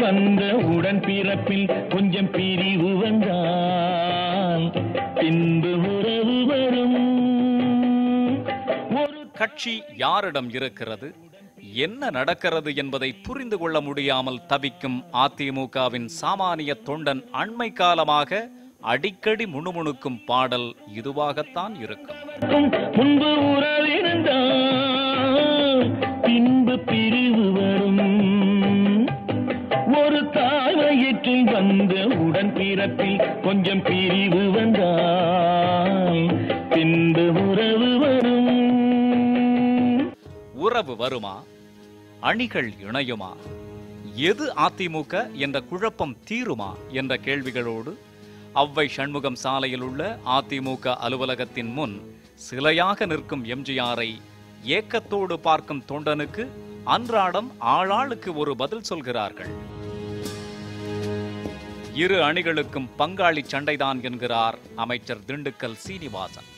வந்த உடன் பிறப்பில் கொஞ்சம் பிரிவு வந்தால் பின்பு உறவு வரும். கட்சி யாரிடம் இருக்கிறது, என்ன நடக்கிறது என்பதை புரிந்து கொள்ள முடியாமல் தவிக்கும் அதிமுகவின் சாமானிய தொண்டன் அண்மை காலமாக அடிக்கடி முணுமுணுக்கும் பாடல் இதுவாகத்தான் இருக்கும். முன்பு உறவிருந்தால் பின்பு பிரிவு வரும். ஒரு தாய் வயிற்றில் வந்த உடன் பிறப்பில் கொஞ்சம் பிரிவு வந்தால் பின்பு உறவு வரும். உறவு வருமா, அணிகள் இணையுமா, எது அதிமுக என்ற குழப்பம் தீருமா என்ற கேள்விகளோடு அவ்வை சண்முகம் சாலையில் உள்ள அதிமுக அலுவலகத்தின் முன் சிலையாக நிற்கும் எம்ஜிஆரை ஏக்கத்தோடு பார்க்கும் தொண்டனுக்கு அன்றாடம் ஆளாளுக்கு ஒரு பதில் சொல்கிறார்கள். இரு அணிகளுக்கும் பங்காளி சண்டைதான் என்கிறார் அமைச்சர் திண்டுக்கல் சீனிவாசன்.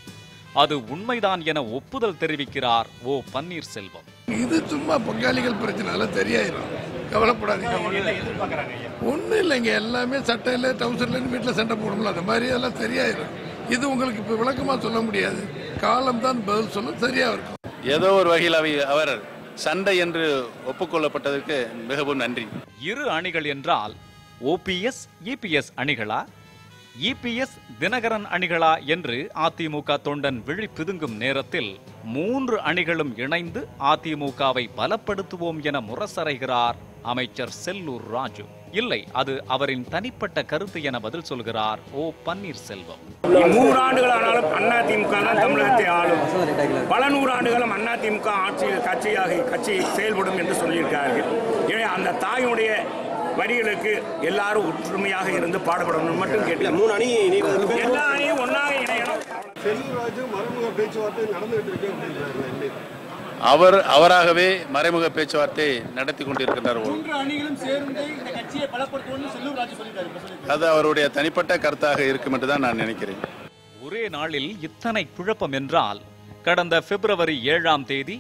அது உண்மைதான் என ஒப்புதல் தெரிவிக்கிறார் ஓ பன்னீர்செல்வம். இது சும்மா பங்காளிகள் பிரச்சனை தெரியாயிரும், கவலைப்படாதீங்க. ஒன்றும் இல்லைங்க, எல்லாமே சட்டையில் டவுசர்லன்னு வீட்டில் சண்டை போடணும்ல, அந்த மாதிரி எல்லாம் சரியாயிரும். இது உங்களுக்கு இப்போ விளக்கமாக சொல்ல முடியாது, காலம் தான் பதில் சொல்ல சரியாக இருக்கும். ஏதோ ஒரு வகையில் அவர் சண்டை என்று ஒப்புக்கொள்ளப்பட்டதற்கு மிகவும் நன்றி. இரு அணிகள் என்றால் ஓபிஎஸ் இபிஎஸ் அணிகளா, இபிஎஸ் தினகரன் அணிகளா என்று அதிமுக தொண்டன் விழி பிதுங்கும் நேரத்தில் 3 அணிகளும் இணைந்து அதிமுகவை பலப்படுத்துவோம் என முரசறைகிறார் அமைச்சர் செல்லூர் ராஜு. இல்லை, அது அவரின் தனிப்பட்ட கருத்து என பதில் சொல்கிறார் ஓ பன்னீர்செல்வம். 100 ஆண்டுகளானாலும் அதிமுக தான் தமிழகத்தை ஆளும், பல 100 ஆண்டுகளும் அதிமுக கட்சி செயல்படும் என்று சொல்லியிருக்கிறார்கள். எனவே அந்த தாயுடைய வரிகளுக்கு எல்லாரும் ஒற்றுமையாக இருந்து பாடுபடணும் மட்டும் கேட்கல. 3 அணி எல்லா அணியும் ஒன்றாக இணையணும். அவராகவே மறைமுக பேச்சுவார்த்தை நடத்தி கொண்டிருக்கிறார். அது அவருடைய தனிப்பட்ட கருத்தாக இருக்கும் என்று தான் நான் நினைக்கிறேன். ஒரே நாளில் இத்தனை குழப்பம் என்றால் கடந்த பிப்ரவரி 7ஆம் தேதி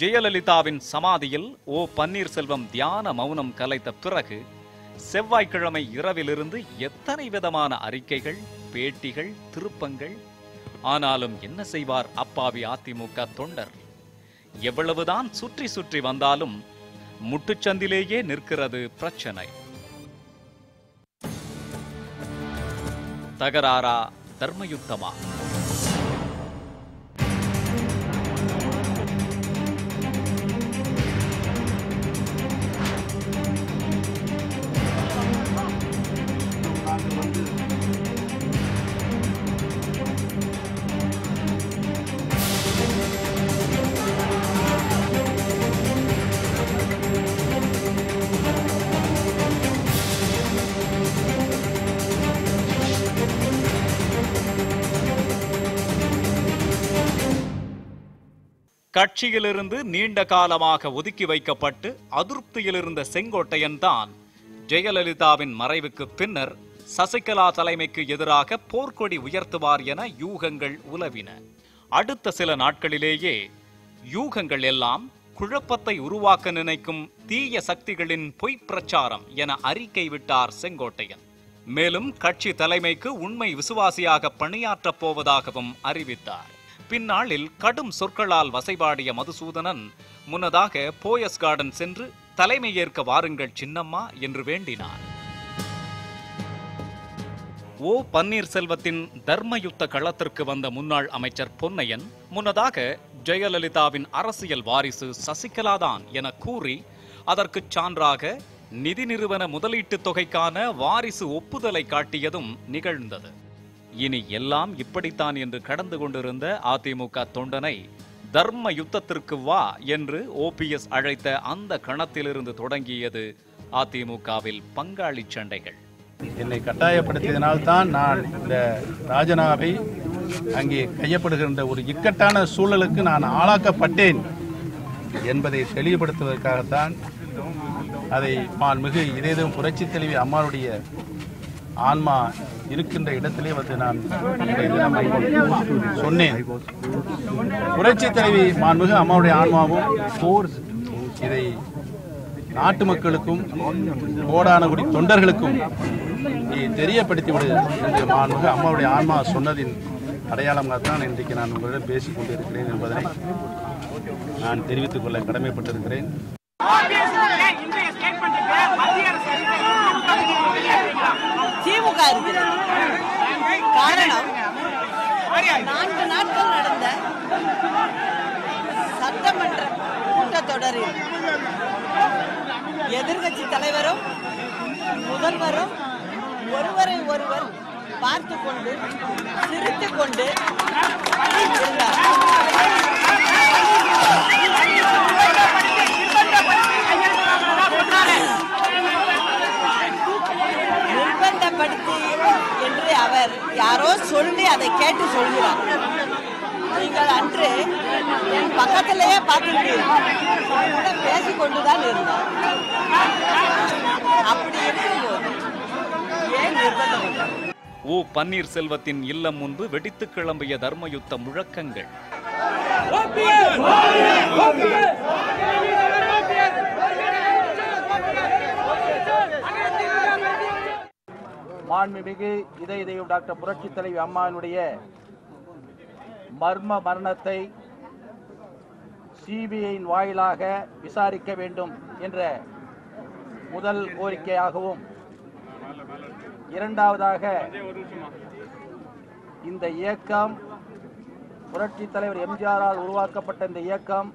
ஜெயலலிதாவின் சமாதியில் ஓ பன்னீர்செல்வம் தியான மௌனம் கலைத்த பிறகு செவ்வாய்க்கிழமை இரவிலிருந்து எத்தனை விதமான அறிக்கைகள், பேட்டிகள், திருப்பங்கள். ஆனாலும் என்ன செய்வார் அப்பாவி அதிமுக தொண்டர்? எவ்வளவுதான் சுற்றி சுற்றி வந்தாலும் முட்டுச்சந்திலேயே நிற்கிறது பிரச்சனை. தகராறா, தர்மயுத்தமா? கட்சியிலிருந்து நீண்ட காலமாக ஒதுக்கி வைக்கப்பட்டு அதிருப்தியில் இருந்த செங்கோட்டையன் தான் ஜெயலலிதாவின் மறைவுக்கு பின்னர் சசிகலா தலைமைக்கு எதிராக போர்க்கொடி உயர்த்துவார் என யூகங்கள் உலவின. அடுத்த சில நாட்களிலேயே யூகங்கள் எல்லாம் குழப்பத்தை உருவாக்க நினைக்கும் தீய சக்திகளின் பொய் பிரச்சாரம் என அறிக்கை விட்டார் செங்கோட்டையன். மேலும் கட்சி தலைமைக்கு உண்மை விசுவாசியாக பணியாற்றப் போவதாகவும் அறிவித்தார். பின்னாளில் கடும் சொற்களால் வசைபாடிய மதுசூதனன் முன்னதாக போயஸ் கார்டன் சென்று தலைமை ஏற்க வாருங்கள் சின்னம்மா என்று வேண்டினார். ஓ பன்னீர்செல்வத்தின் தர்மயுத்த களத்திற்கு வந்த முன்னாள் அமைச்சர் பொன்னையன் முன்னதாக ஜெயலலிதாவின் அரசியல் வாரிசு சசிகலாதான் என கூறி அதற்கு சான்றாக நிதி நிறுவன முதலீட்டு தொகைக்கான வாரிசு ஒப்புதலை காட்டியதும் நிகழ்ந்தது. இனி எல்லாம் இப்படித்தான் என்று கடந்து கொண்டிருந்த அதிமுக தொண்டனை தர்ம யுத்தத்திற்கு வா என்று ஓபிஎஸ் அழைத்த அந்த கணத்திலிருந்து தொடங்கியது அதிமுகவில் பங்காளி சண்டைகள். என்னை கட்டாயப்படுத்தியதனால்தான் நான் இந்த ராஜினாவை அங்கே கையப்படுகின்ற ஒரு இக்கட்டான சூழலுக்கு நான் ஆளாக்கப்பட்டேன் என்பதை தெளிவுபடுத்துவதற்காகத்தான் அதை மாண்புமிகு இதயம் புரட்சி தலைவி அம்மாவுடைய ஆன்மா இருக்கின்ற இடத்திலே வந்து நான் சொன்னேன். புரட்சி தலைவி மாண்புமிகு அம்மாவுடைய ஆன்மாவும் இதை நாட்டு மக்களுக்கும் கோடான கோடி தொண்டர்களுக்கும் நீ தெரியப்படுத்தி விடு என்று மாண்புமிகு அம்மாவுடைய ஆன்மா சொன்னதின் அடையாளமாக தான் இன்றைக்கு நான் உங்களிடம் பேசிக் கொண்டிருக்கிறேன் என்பதனை நான் தெரிவித்துக் கொள்ள கடமைப்பட்டிருக்கிறேன். திமுக இருக்கிறது. காரணம் 4 நாட்கள் நடந்த சட்டமன்ற கூட்டத்தொடரில் எதிர்கட்சி தலைவரும் முதல்வரும் ஒருவரை ஒருவர் பார்த்து கொண்டு சிரித்துக் கொண்டு இருந்தார். நிர்பந்தப்படுத்தி என்று அவர் யாரோ சொல்லி அதை கேட்டு சொல்கிறார். நீங்கள் அன்று பக்கத்திலேயே பார்த்துருக்கீங்க, பேசிக்கொண்டுதான் இருந்தார். அப்படி இருக்கும்போது ஏன் நிர்பந்தம்? ஓ பன்னீர்செல்வத்தின் இல்லம் முன்பு வெடித்து கிளம்பிய தர்மயுத்த முழக்கங்கள். மாண்புமிகு இதய தெய்வம் டாக்டர் புரட்சி தலைவி அம்மாவினுடைய மர்ம மரணத்தை சிபிஐயின் வாயிலாக விசாரிக்க வேண்டும் என்ற முதல் கோரிக்கையாகவும், இரண்டாவதாக இந்த இயக்கம் புரட்சி தலைவர் எம்ஜிஆரால் உருவாக்கப்பட்ட இந்த இயக்கம்,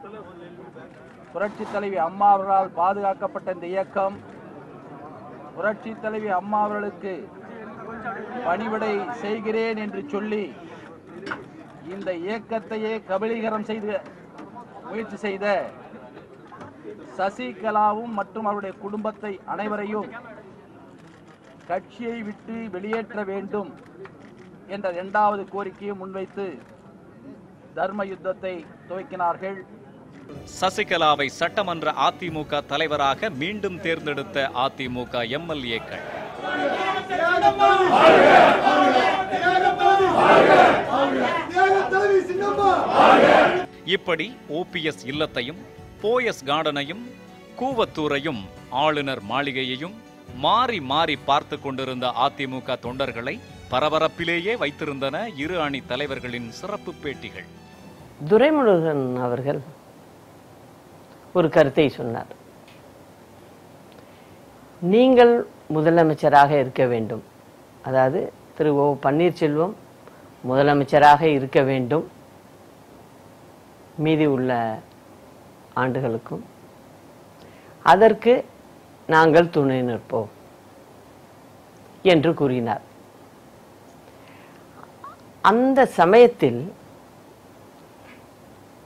புரட்சி தலைவி அம்மா அவர்களால் பாதுகாக்கப்பட்ட இந்த இயக்கம், புரட்சி தலைவி அம்மா அவர்களுக்கு பணிவிடை செய்கிறேன் என்று சொல்லி இந்த இயக்கத்தையே கபலீகரம் செய்து முயற்சி செய்த சசிகலாவும் மற்றும் அவருடைய குடும்பத்தை அனைவரையும் கட்சியை விட்டு வெளியேற்ற வேண்டும் என்ற இரண்டாவது கோரிக்கையை முன்வைத்து தர்ம யுத்தத்தை துவக்கினார்கள். சசிகலாவை சட்டமன்ற அதிமுக தலைவராக மீண்டும் தேர்ந்தெடுத்த அதிமுக எம்எல்ஏக்கள். இப்படி ஓபிஎஸ் இல்லத்தையும், போயஸ் கார்டனையும், கூவத்தூரையும், ஆளுநர் மாளிகையையும் மாறி மாறி பார்த்து கொண்டிருந்த அதிமுக தொண்டர்களை பரபரப்பிலேயே வைத்திருந்தன இரு அணி தலைவர்களின் சிறப்பு பேட்டிகள். துரைமுருகன் அவர்கள் ஒரு கருத்தை சொன்னார். நீங்கள் முதலமைச்சராக இருக்க வேண்டும், அதாவது திரு ஓ பன்னீர்செல்வம் முதலமைச்சராக இருக்க வேண்டும் மீதி உள்ள ஆண்டுகளுக்கும், அதற்கு நாங்கள் துணை நிற்போம் என்று கூறினார். அந்த சமயத்தில்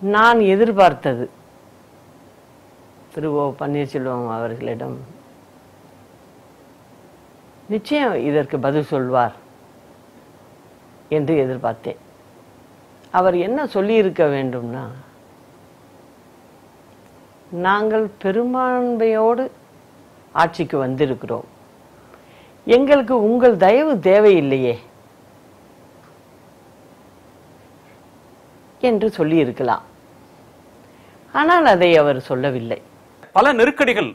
நான் எதிர்பார்த்தது திரு ஓ பன்னீர்செல்வம் அவர்களிடம் நிச்சயம் இதற்கு பதில் சொல்வார் என்று எதிர்பார்த்தேன். அவர் என்ன சொல்லியிருக்க வேண்டும்னா, நாங்கள் பெரும்பான்மையோடு ஆட்சிக்கு வந்திருக்கிறோம், எங்களுக்கு உங்கள் தயவு தேவையில்லையே என்று சொல்லியிருக்கலாம். ஆனால் அதை அவர் சொல்லவில்லை. பல நெருக்கடிகள்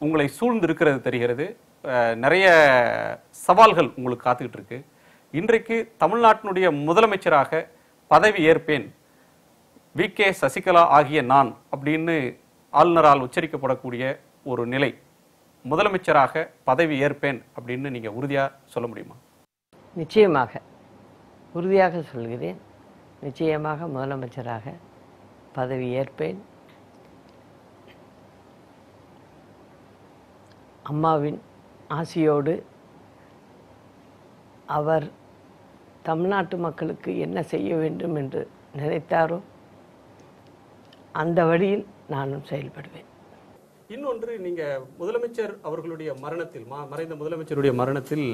உங்களை சூழ்ந்து இருக்கிறது தெரிகிறது. நிறைய சவால்கள் உங்களுக்கு காத்துக்கிட்டு இருக்கு. இன்றைக்கு தமிழ்நாட்டினுடைய முதலமைச்சராக பதவி ஏற்பேன் வி.கே. சசிகலா ஆகிய நான் அப்படின்னு ஆளுநரால் உச்சரிக்கப்படக்கூடிய ஒரு நிலை, முதலமைச்சராக பதவி ஏற்பேன் அப்படின்னு நீங்க உறுதியா சொல்ல முடியுமா? நிச்சயமாக உறுதியாக சொல்கிறேன். நிச்சயமாக முதலமைச்சராக பதவி ஏற்பேன். அம்மாவின் ஆசியோடு அவர் தமிழ்நாட்டு மக்களுக்கு என்ன செய்ய வேண்டும் என்று நினைத்தாரோ அந்த வழியில் நானும் செயல்படுவேன். இன்னொன்று, நீங்க முதலமைச்சர் அவர்களுடைய மரணத்தில், மறைந்த முதலமைச்சருடைய மரணத்தில்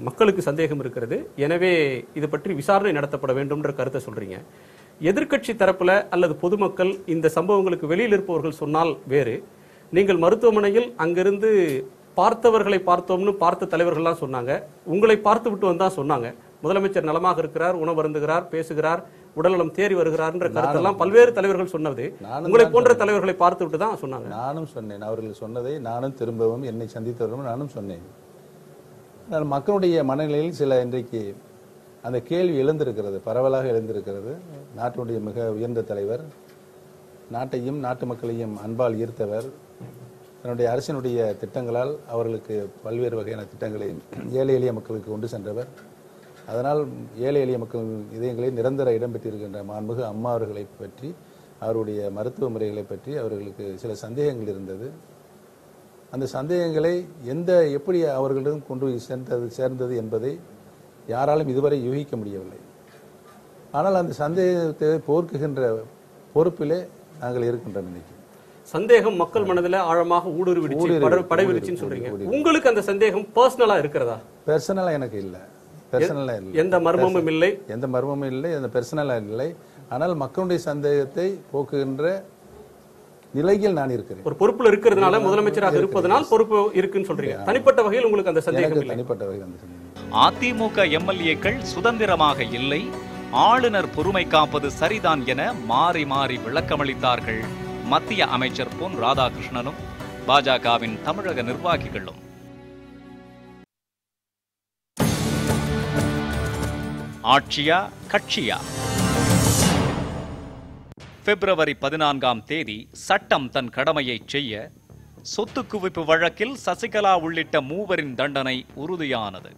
மக்களுக்கு சந்தேகம் இருக்கிறது, எனவே இது பற்றி விசாரணை நடத்தப்பட வேண்டும்ன்ற கருத்தை சொல்றீங்க. எதிர்க்கட்சி தரப்புல அல்லது பொதுமக்கள் இந்த சம்பவங்களுக்கு வெளியில் இருப்பவர்கள் சொன்னால் வேறு, நீங்கள் மருத்துவமனையில் அங்கிருந்து பார்த்தவர்களை பார்த்தோம்னு பார்த்த தலைவர்கள்லாம் சொன்னாங்க, உங்களை பார்த்து விட்டு வந்தா சொன்னாங்க. முதலமைச்சர் நலமாக இருக்கிறார், உணவு அருந்துகிறார், பேசுகிறார், உடல்நலம் தேறி வருகிறார் என்ற கருத்தெல்லாம் பல்வேறு தலைவர்கள் சொன்னது உங்களை போன்ற தலைவர்களை பார்த்து விட்டு தான் சொன்னாங்க. நானும் சொன்னேன், அவர்கள் சொன்னதை நானும் திரும்பவும் என்னை சந்தித்தவர்களும் நானும் சொன்னேன். மக்களுடைய மனநிலையில் சில இன்றைக்கு அந்த கேள்வி எழுந்திருக்கிறது, பரவலாக எழுந்திருக்கிறது. நாட்டினுடைய மிக உயர்ந்த தலைவர், நாட்டையும் நாட்டு மக்களையும் அன்பால் ஈர்த்தவர், தன்னுடைய அரசினுடைய திட்டங்களால் அவர்களுக்கு பல்வேறு வகையான திட்டங்களை ஏழை எளிய மக்களுக்கு கொண்டு சென்றவர். அதனால் ஏழை எளிய மக்கள் இதயங்களில் நிரந்தர இடம் பெற்றிருக்கின்ற மாண்புமிகு அம்மா அவர்களை பற்றி, அவருடைய மருத்துவ முறைகளை பற்றி அவர்களுக்கு சில சந்தேகங்கள் இருந்தது. அந்த சந்தேகங்களை எப்படி அவர்களிடம் கொண்டு சேர்ந்தது என்பதை யாராலும் இதுவரை யூகிக்க முடியவில்லை. ஆனால் அந்த சந்தேகத்தை போக்குகின்ற பொறுப்பிலே நாங்கள் இருக்கின்றோம். இன்னைக்கு சந்தேகம் மக்கள் மனதில் ஆழமாக ஊடுருவிடுச்சு, படைவிடுச்சுன்னு சொல்றீங்க. உங்களுக்கு அந்த சந்தேகம் பர்சனலா இருக்கிறதா? பர்சனலா எனக்கு இல்ல, பர்சனலா இல்லை, எந்த மர்மமும் இல்லை, எந்த மர்மமும் இல்லை, எந்த பர்சனலா இல்லை. ஆனால் மக்களுடைய சந்தேகத்தை போக்குகின்ற நிலையில் நான் இருக்கிறேன். ஒரு பொறுப்புல இருக்கிறதுனால, முதலமைச்சராக இருப்பதனால் பொறுப்பு இருக்குன்னு சொல்றீங்க. தனிப்பட்ட வகையில் உங்களுக்கு அந்த சந்தேகம் இல்லை? தனிப்பட்ட வகையில் அந்த சந்தேகம். அதிமுக எம்எல்ஏக்கள் சுதந்திரமாக இல்லை, ஆளுநர் பொறுமை காப்பது சரிதான் என மாறி மாறி விளக்கமளித்தார்கள் மத்திய அமைச்சர் பொன் ராதாகிருஷ்ணனும் பாஜகவின் தமிழக நிர்வாகிகளும். ஆட்சியா கட்சியா? பிப்ரவரி 14ஆம் தேதி சட்டம் தன் கடமையை செய்ய சொத்து குவிப்பு வழக்கில் சசிகலா உள்ளிட்ட மூவரின் தண்டனை உறுதியானது.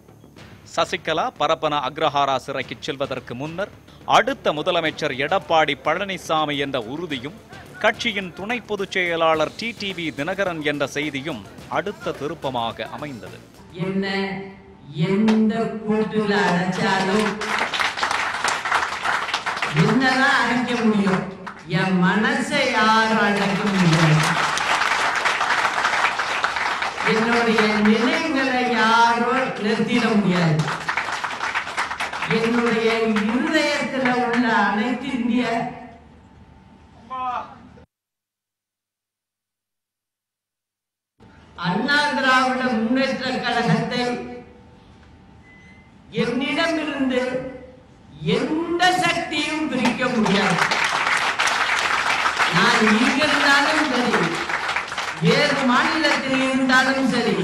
சசிகலா பரப்பன அக்ரஹாரா சிறைக்கு செல்வதற்கு முன்னர் அடுத்த முதலமைச்சர் எடப்பாடி பழனிசாமி என்ற உறுதியும், கட்சியின் துணை பொதுச் செயலாளர் டிடிவி தினகரன் என்ற செய்தியும் அடுத்த திருப்பமாக அமைந்தது. என்ன எந்த கூட்டுல அடைச்சாலும் என்னதான் அடைக்க முடியும், என் மனசை யாரும் அடக்க முடியாது. என்னுடைய நினைவுகளை யாரும் நிறுத்திட முடியாது. என்னுடைய இருதயத்தில் உள்ள அனைத்து இந்திய அண்ணா திராவிட முன்னேற்ற கழகத்தை என்னிடமிருந்து எந்த சக்தியும் பிரிக்க முடியாது. நான் இங்கிருந்தாலும் சரி, வேறு மாநிலத்தில் இருந்தாலும் சரி,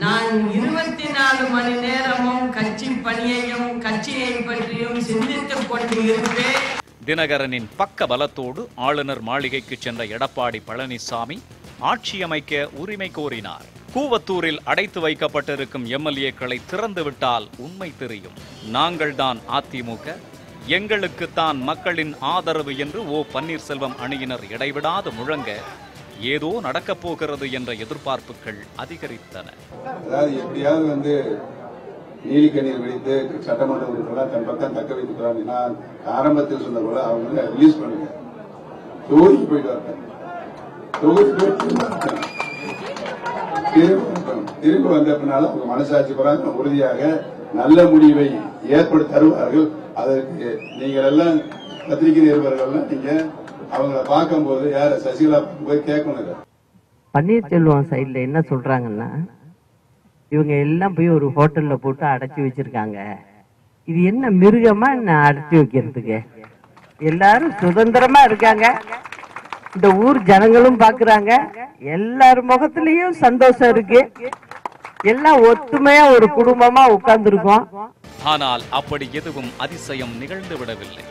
நான் 24 மணி நேரமும் கட்சி பணியையும் கட்சியை பற்றியும் சிந்தித்துக் கொண்டு இருப்பேன். தினகரனின் பக்க பலத்தோடு ஆளுநர் மாளிகைக்கு சென்ற எடப்பாடி பழனிசாமி ஆட்சி அமைக்க உரிமை கோரினார். கூவத்தூரில் அடைத்து வைக்கப்பட்டிருக்கும் எம்எல்ஏக்களை திறந்துவிட்டால் உண்மை தெரியும், நாங்கள் தான் அதிமுக, எங்களுக்குத்தான் மக்களின் ஆதரவு என்று ஓ பன்னீர்செல்வம் அணியினர் இடைவிடாது முழங்க ஏதோ நடக்கப் போகிறது என்ற எதிர்பார்ப்புகள் அதிகரித்தன. அதாவது எப்படியாவது நீலிக்கண்ணீர் வெடித்து சட்டமன்ற உறுப்பினர்கள் தன் பக்கம் தக்க வைத்துக்கிறாங்க. நான் ஆரம்பத்தில் சொன்ன போல அவங்க ரிலீஸ் பண்ணுங்க, தொகுதிக்கு போயிட்டு வரேன், திரும்ப வந்த பின்னால அவங்க மனசாட்சி போறாங்க, உறுதியாக நல்ல முடிவை ஏற்படுத்தி தருவார்கள். அதற்கு நீங்கள் எல்லாம் பத்திரிகை நிருபர்கள்லாம் நீங்க அவங்கள பார்க்கும் போது யார சசிகலா போய் கேட்கணும். பன்னீர்செல்வம் சைட்ல என்ன சொல்றாங்கன்னா, இவங்க எல்லாம் போய் ஒரு ஹோட்டல்ல போட்டு அடைச்சி வச்சிருக்காங்க, இது என்ன மிருகமா என்ன அடைச்சி வைக்கிறதுக்கு, எல்லாரும் சுதந்திரமா இருக்காங்க, இந்த ஊர் ஜனங்களும் பாக்குறாங்க, எல்லாரும் முகத்திலயும் சந்தோஷம் இருக்கு, எல்லாம் ஒத்துமையா ஒரு குடும்பமா உட்கார்ந்து இருக்கோம். ஆனால் அப்படி எதுவும் அதிசயம் நிகழ்ந்து விடவில்லை.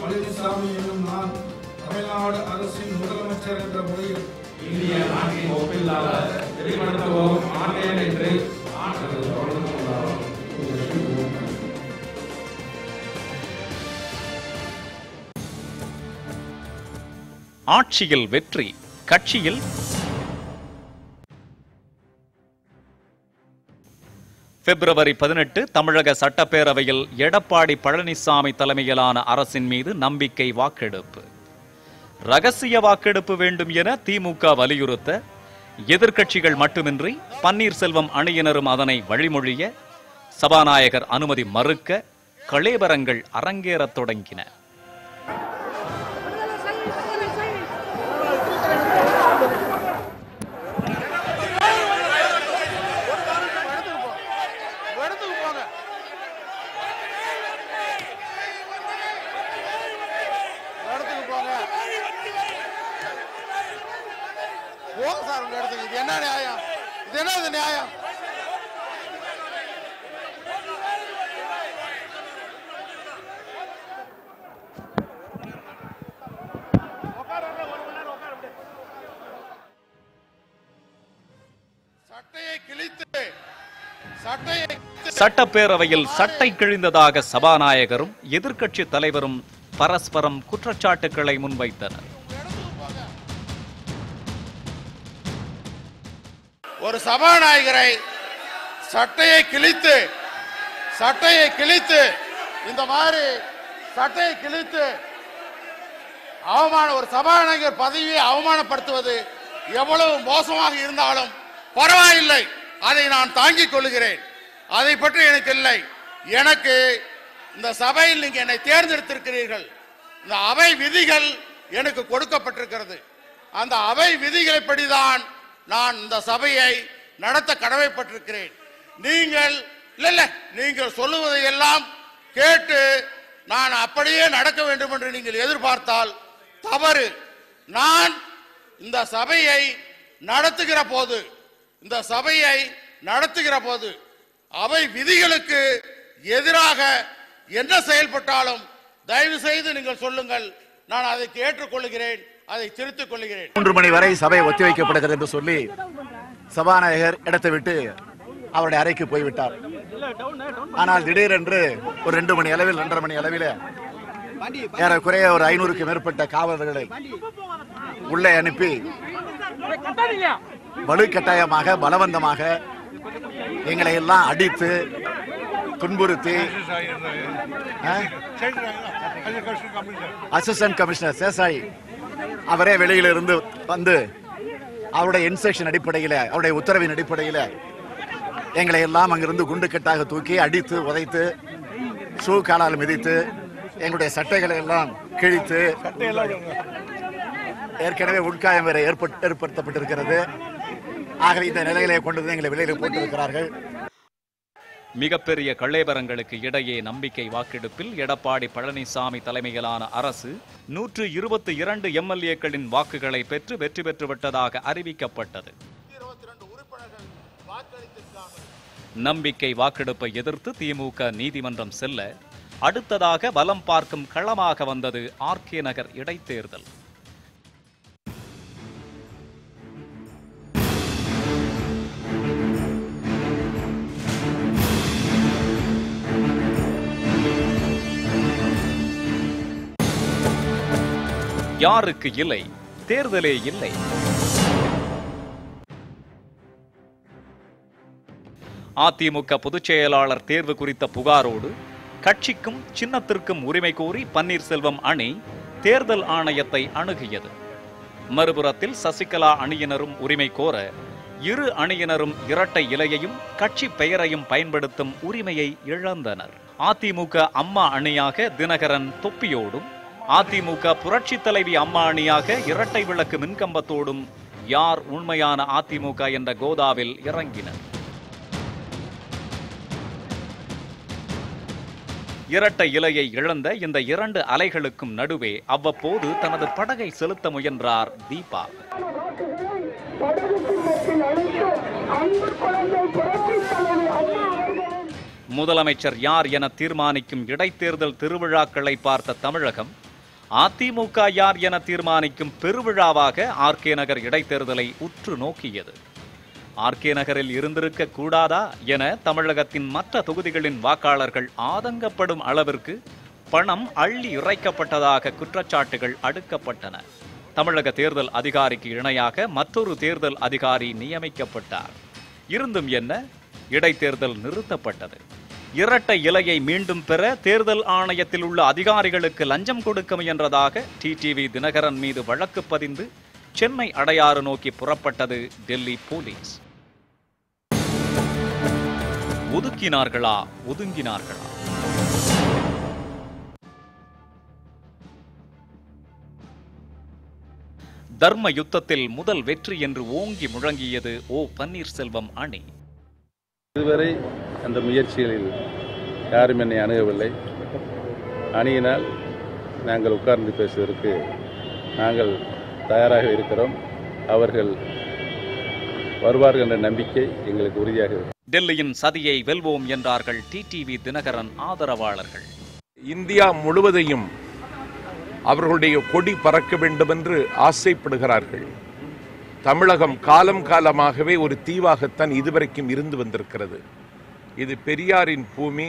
பழனிசாமி என்னும் நான் தமிழ்நாடு அரசின் முதலமைச்சர் என்ற முறையில் இந்திய நாட்டின் ஒப்பில்லாத வெளிப்படுத்தவும் மாட்டேன் என்று ஆட்சியில் வெற்றி, கட்சியில் பிப்ரவரி 18 தமிழக சட்டப்பேரவையில் எடப்பாடி பழனிசாமி தலைமையிலான அரசின் மீது நம்பிக்கை வாக்கெடுப்பு. ரகசிய வாக்கெடுப்பு வேண்டும் என திமுக வலியுறுத்த எதிர்க்கட்சிகள் மட்டுமின்றி பன்னீர்செல்வம் அணியினரும் அதனை வழிமொழிய சபாநாயகர் அனுமதி மறுக்க கலேபரங்கள் அரங்கேறத் தொடங்கின. சட்டப்பேரவையில் சட்டை கிழிந்ததாக சபாநாயகரும் எதிர்க்கட்சி தலைவரும் பரஸ்பரம் குற்றச்சாட்டுக்களை முன்வைத்தனர். ஒரு சபாநாயகரை சட்டையை கிழித்து இந்த மாதிரி சட்டையை கிழித்து ஒரு சபாநாயகர் பதவியை அவமானப்படுத்துவது எவ்வளவு மோசமாக இருந்தாலும் பரவாயில்லை, அதை நான் தாங்கிக் கொள்கிறேன். அதை பற்றி எனக்கு இல்லை. எனக்கு இந்த சபையில் நீங்க என்னை தேர்ந்தெடுத்திருக்கிறீர்கள். இந்த அவை விதிகள் எனக்கு கொடுக்கப்பட்டிருக்கிறது. அந்த அவை விதிகளைப்படிதான் நான் இந்த சபையை நடத்த கடமைப்பட்டிருக்கிறேன். நீங்கள் சொல்லுவதை எல்லாம் கேட்டு நான் அப்படியே நடக்க வேண்டும் என்று நீங்கள் எதிர்பார்த்தால் தவறு. நான் இந்த சபையை நடத்துகிற போது அவை விதிகளுக்கு எதிராக என்ன செயல்பட்டாலும் தயவு செய்து நீங்கள் சொல்லுங்கள், நான் அதை ஏற்றுக்கொள்கிறேன், அதை திருத்திக் கொள்கிறேன். 3 மணி வரை சபை ஒத்திவைக்கப்படுகிறது என்று சொல்லி சபாநாயகர் இடத்தை விட்டு அவருடைய அறைக்கு போய்விட்டார். ஆனால் திடீரென்று ஒரு 2 மணி அளவில் 2:30 மணி அளவில் ஏறக்குறைய ஒரு 500க்கு மேற்பட்ட காவலர்களை உள்ளே அனுப்பி வலுக்கட்டாயமாக பலவந்தமாக எங்களை எல்லாம் அடித்து துன்புறுத்தி அசிஸ்டன்ட் கமிஷனர் சேசாய் அவரே வெளியிலிருந்து வந்து அவருடைய இன்ஸ்ட்ரக்ஷன் அடிப்படையில், அவருடைய உத்தரவின் அடிப்படையில் எங்களை எல்லாம் அங்கிருந்து குண்டுக்கட்டாக தூக்கி அடித்து உதைத்து ஷூ காலால் மிதித்து எங்களுடைய சட்டைகளை எல்லாம் கிழித்து ஏற்கனவே உட்காயம் வேற ஏற்படுத்தப்பட்டிருக்கிறது. ஆகவே இந்த நிலையிலே கொண்டு வந்து எங்களை வெளியில போட்டிருக்கிறார்கள். மிகப்பெரிய கள்ளேபரங்களுக்கு இடையே நம்பிக்கை வாக்கெடுப்பில் எடப்பாடி பழனிசாமி தலைமையிலான அரசு 122 எம்எல்ஏக்களின் வாக்குகளை பெற்று வெற்றி பெற்றுவிட்டதாக அறிவிக்கப்பட்டது. நம்பிக்கை வாக்கெடுப்பை எதிர்த்து திமுக நீதிமன்றம் செல்ல அடுத்ததாக பலம் பார்க்கும் களமாக வந்தது ஆர்கே நகர் இடைத்தேர்தல். யாருக்கு இல்லை, தேர்தலே இல்லை. அதிமுக பொதுச் செயலாளர் தேர்வு குறித்த புகாரோடு கட்சிக்கும் சின்னத்திற்கும் உரிமை கோரி பன்னீர்செல்வம் அணி தேர்தல் ஆணையத்தை அணுகியது. மறுபுறத்தில் சசிகலா அணியினரும் உரிமை கோர இரு அணியினரும் இரட்டை இலையையும் கட்சி பெயரையும் பயன்படுத்தும் உரிமையை இழந்தனர். அதிமுக அம்மா அணியாக தினகரன் தொப்பியோடும், அதிமுக புரட்சி தலைவி அம்மா அணியாக இரட்டை விளக்கு மின்கம்பத்தோடும் யார் உண்மையான அதிமுக என்ற கோதாவில் இறங்கினர். இரட்டை இலையை இழந்த இந்த 2 அலைகளுக்கும் நடுவே அவ்வப்போது தனது படகை செலுத்த முயன்றார் தீபா. முதலமைச்சர் யார் என தீர்மானிக்கும் இடைத்தேர்தல் திருவிழாக்களை பார்த்த தமிழகம் அதிமுக யார் என தீர்மானிக்கும் பெருவிழாவாக ஆர்கே நகர் இடைத்தேர்தலை உற்று நோக்கியது. ஆர்கே நகரில் இருந்திருக்க கூடாதா என தமிழகத்தின் மற்ற தொகுதிகளின் வாக்காளர்கள் ஆதங்கப்படும் அளவிற்கு பணம் அள்ளி இறைக்கப்பட்டதாக குற்றச்சாட்டுகள் அடுக்கப்பட்டன. தமிழக தேர்தல் அதிகாரிக்கு இணையாக மற்றொரு தேர்தல் அதிகாரி நியமிக்கப்பட்டார். இருந்தும் என்ன, இடைத்தேர்தல் நிறுத்தப்பட்டது. இரட்டை இலையை மீண்டும் பெற தேர்தல் ஆணையத்தில் உள்ள அதிகாரிகளுக்கு லஞ்சம் கொடுக்க முயன்றதாக டிடிவி தினகரன் மீது வழக்கு பதிந்து சென்னை அடையாறு நோக்கி புறப்பட்டது டெல்லி போலீஸ். ஒதுக்கினார்களா ஒதுங்கினார்களா? தர்ம யுத்தத்தில் முதல் வெற்றி என்று ஓங்கி முழங்கியது ஓ பன்னீர்செல்வம் அணி. இதுவரை அந்த முயற்சிகளில் யாரும் என்னை அணுகவில்லை. அணியினால் நாங்கள் உட்கார்ந்து பேசுவதற்கு நாங்கள் தயாராக இருக்கிறோம். அவர்கள் வருவார்கள் என்ற நம்பிக்கை எங்களுக்கு உறுதியாக இருக்கிறது. டெல்லியின் சதியை வெல்வோம் என்றார்கள் டிடிவி தினகரன் ஆதரவாளர்கள். இந்தியா முழுவதையும் அவர்களுடைய கொடி பறக்க வேண்டும் என்று ஆசைப்படுகிறார்கள். தமிழகம் காலம் காலமாகவே ஒரு தீவாகத்தான் இதுவரைக்கும் இருந்து வந்திருக்கிறது. இது பெரியாரின் பூமி,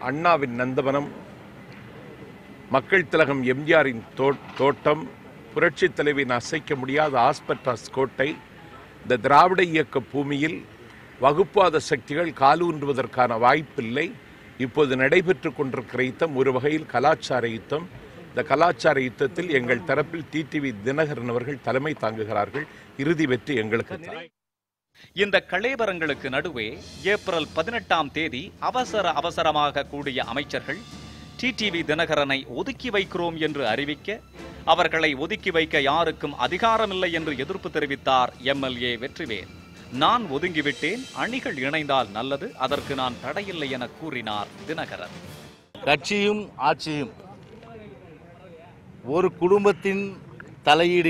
அண்ணாவின் நந்தவனம், மக்கள் திலகம் எம்ஜிஆரின் தோட்டம், புரட்சி தலைவின் அசைக்க முடியாத ஆஸ்பெட்டாஸ் கோட்டை. இந்த திராவிட இயக்க பூமியில் வகுப்பாத சக்திகள் காலூன்றுவதற்கான வாய்ப்பில்லை. இப்போது நடைபெற்று கொண்டிருக்கிற யுத்தம் ஒரு வகையில் கலாச்சார யுத்தம். இந்த கலாச்சார யுத்தத்தில் எங்கள் தரப்பில் டிடிவி தினகரன் அவர்கள் தலைமை தாங்குகிறார்கள். இறுதி வெற்றி எங்களுக்கு. இந்த கலேபரங்களுக்கு நடுவே ஏப்ரல் 18ஆம் தேதி அவசரமாக கூடிய அமைச்சர்கள் டிடிவி தினகரனை ஒதுக்கி வைக்கிறோம் என்று அறிவிக்க, அவர்களை ஒதுக்கி வைக்க யாருக்கும் அதிகாரமில்லை என்று எதிர்ப்பு தெரிவித்தார் எம்எல்ஏ வெற்றிவேல். நான் ஒதுங்கிவிட்டேன், அணிகள் இணைந்தால் நல்லது, அதற்கு நான் தடையில்லை என கூறினார் தினகரன். கட்சியும் ஆட்சியும் ஒரு குடும்பத்தின் தலையீடு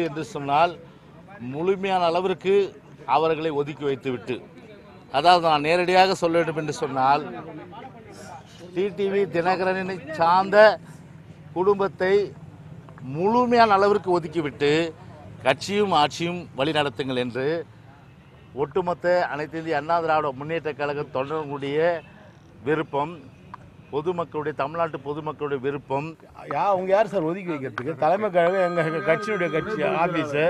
என்று சொன்னால் முழுமையான அளவிற்கு அவர்களை ஒதுக்கி வைத்துவிட்டு, அதாவது நான் நேரடியாக சொல்ல வேண்டும் என்று சொன்னால் டிடிவி தினகரனை சார்ந்த குடும்பத்தை முழுமையான அளவிற்கு ஒதுக்கிவிட்டு கட்சியும் ஆட்சியும் வழிநடத்துங்கள் என்று ஒட்டுமொத்த அனைத்து இந்திய அண்ணா திராவிட முன்னேற்ற கழக தொண்டர்களுடைய விருப்பம், பொதுமக்களுடைய, தமிழ்நாட்டு பொதுமக்களுடைய விருப்பம். அவங்க யார் சார் ஒதுக்கி வைக்கிறதுக்கு? தலைமை கழகம் எங்கள் கட்சியுடைய கட்சி ஆபீஸு,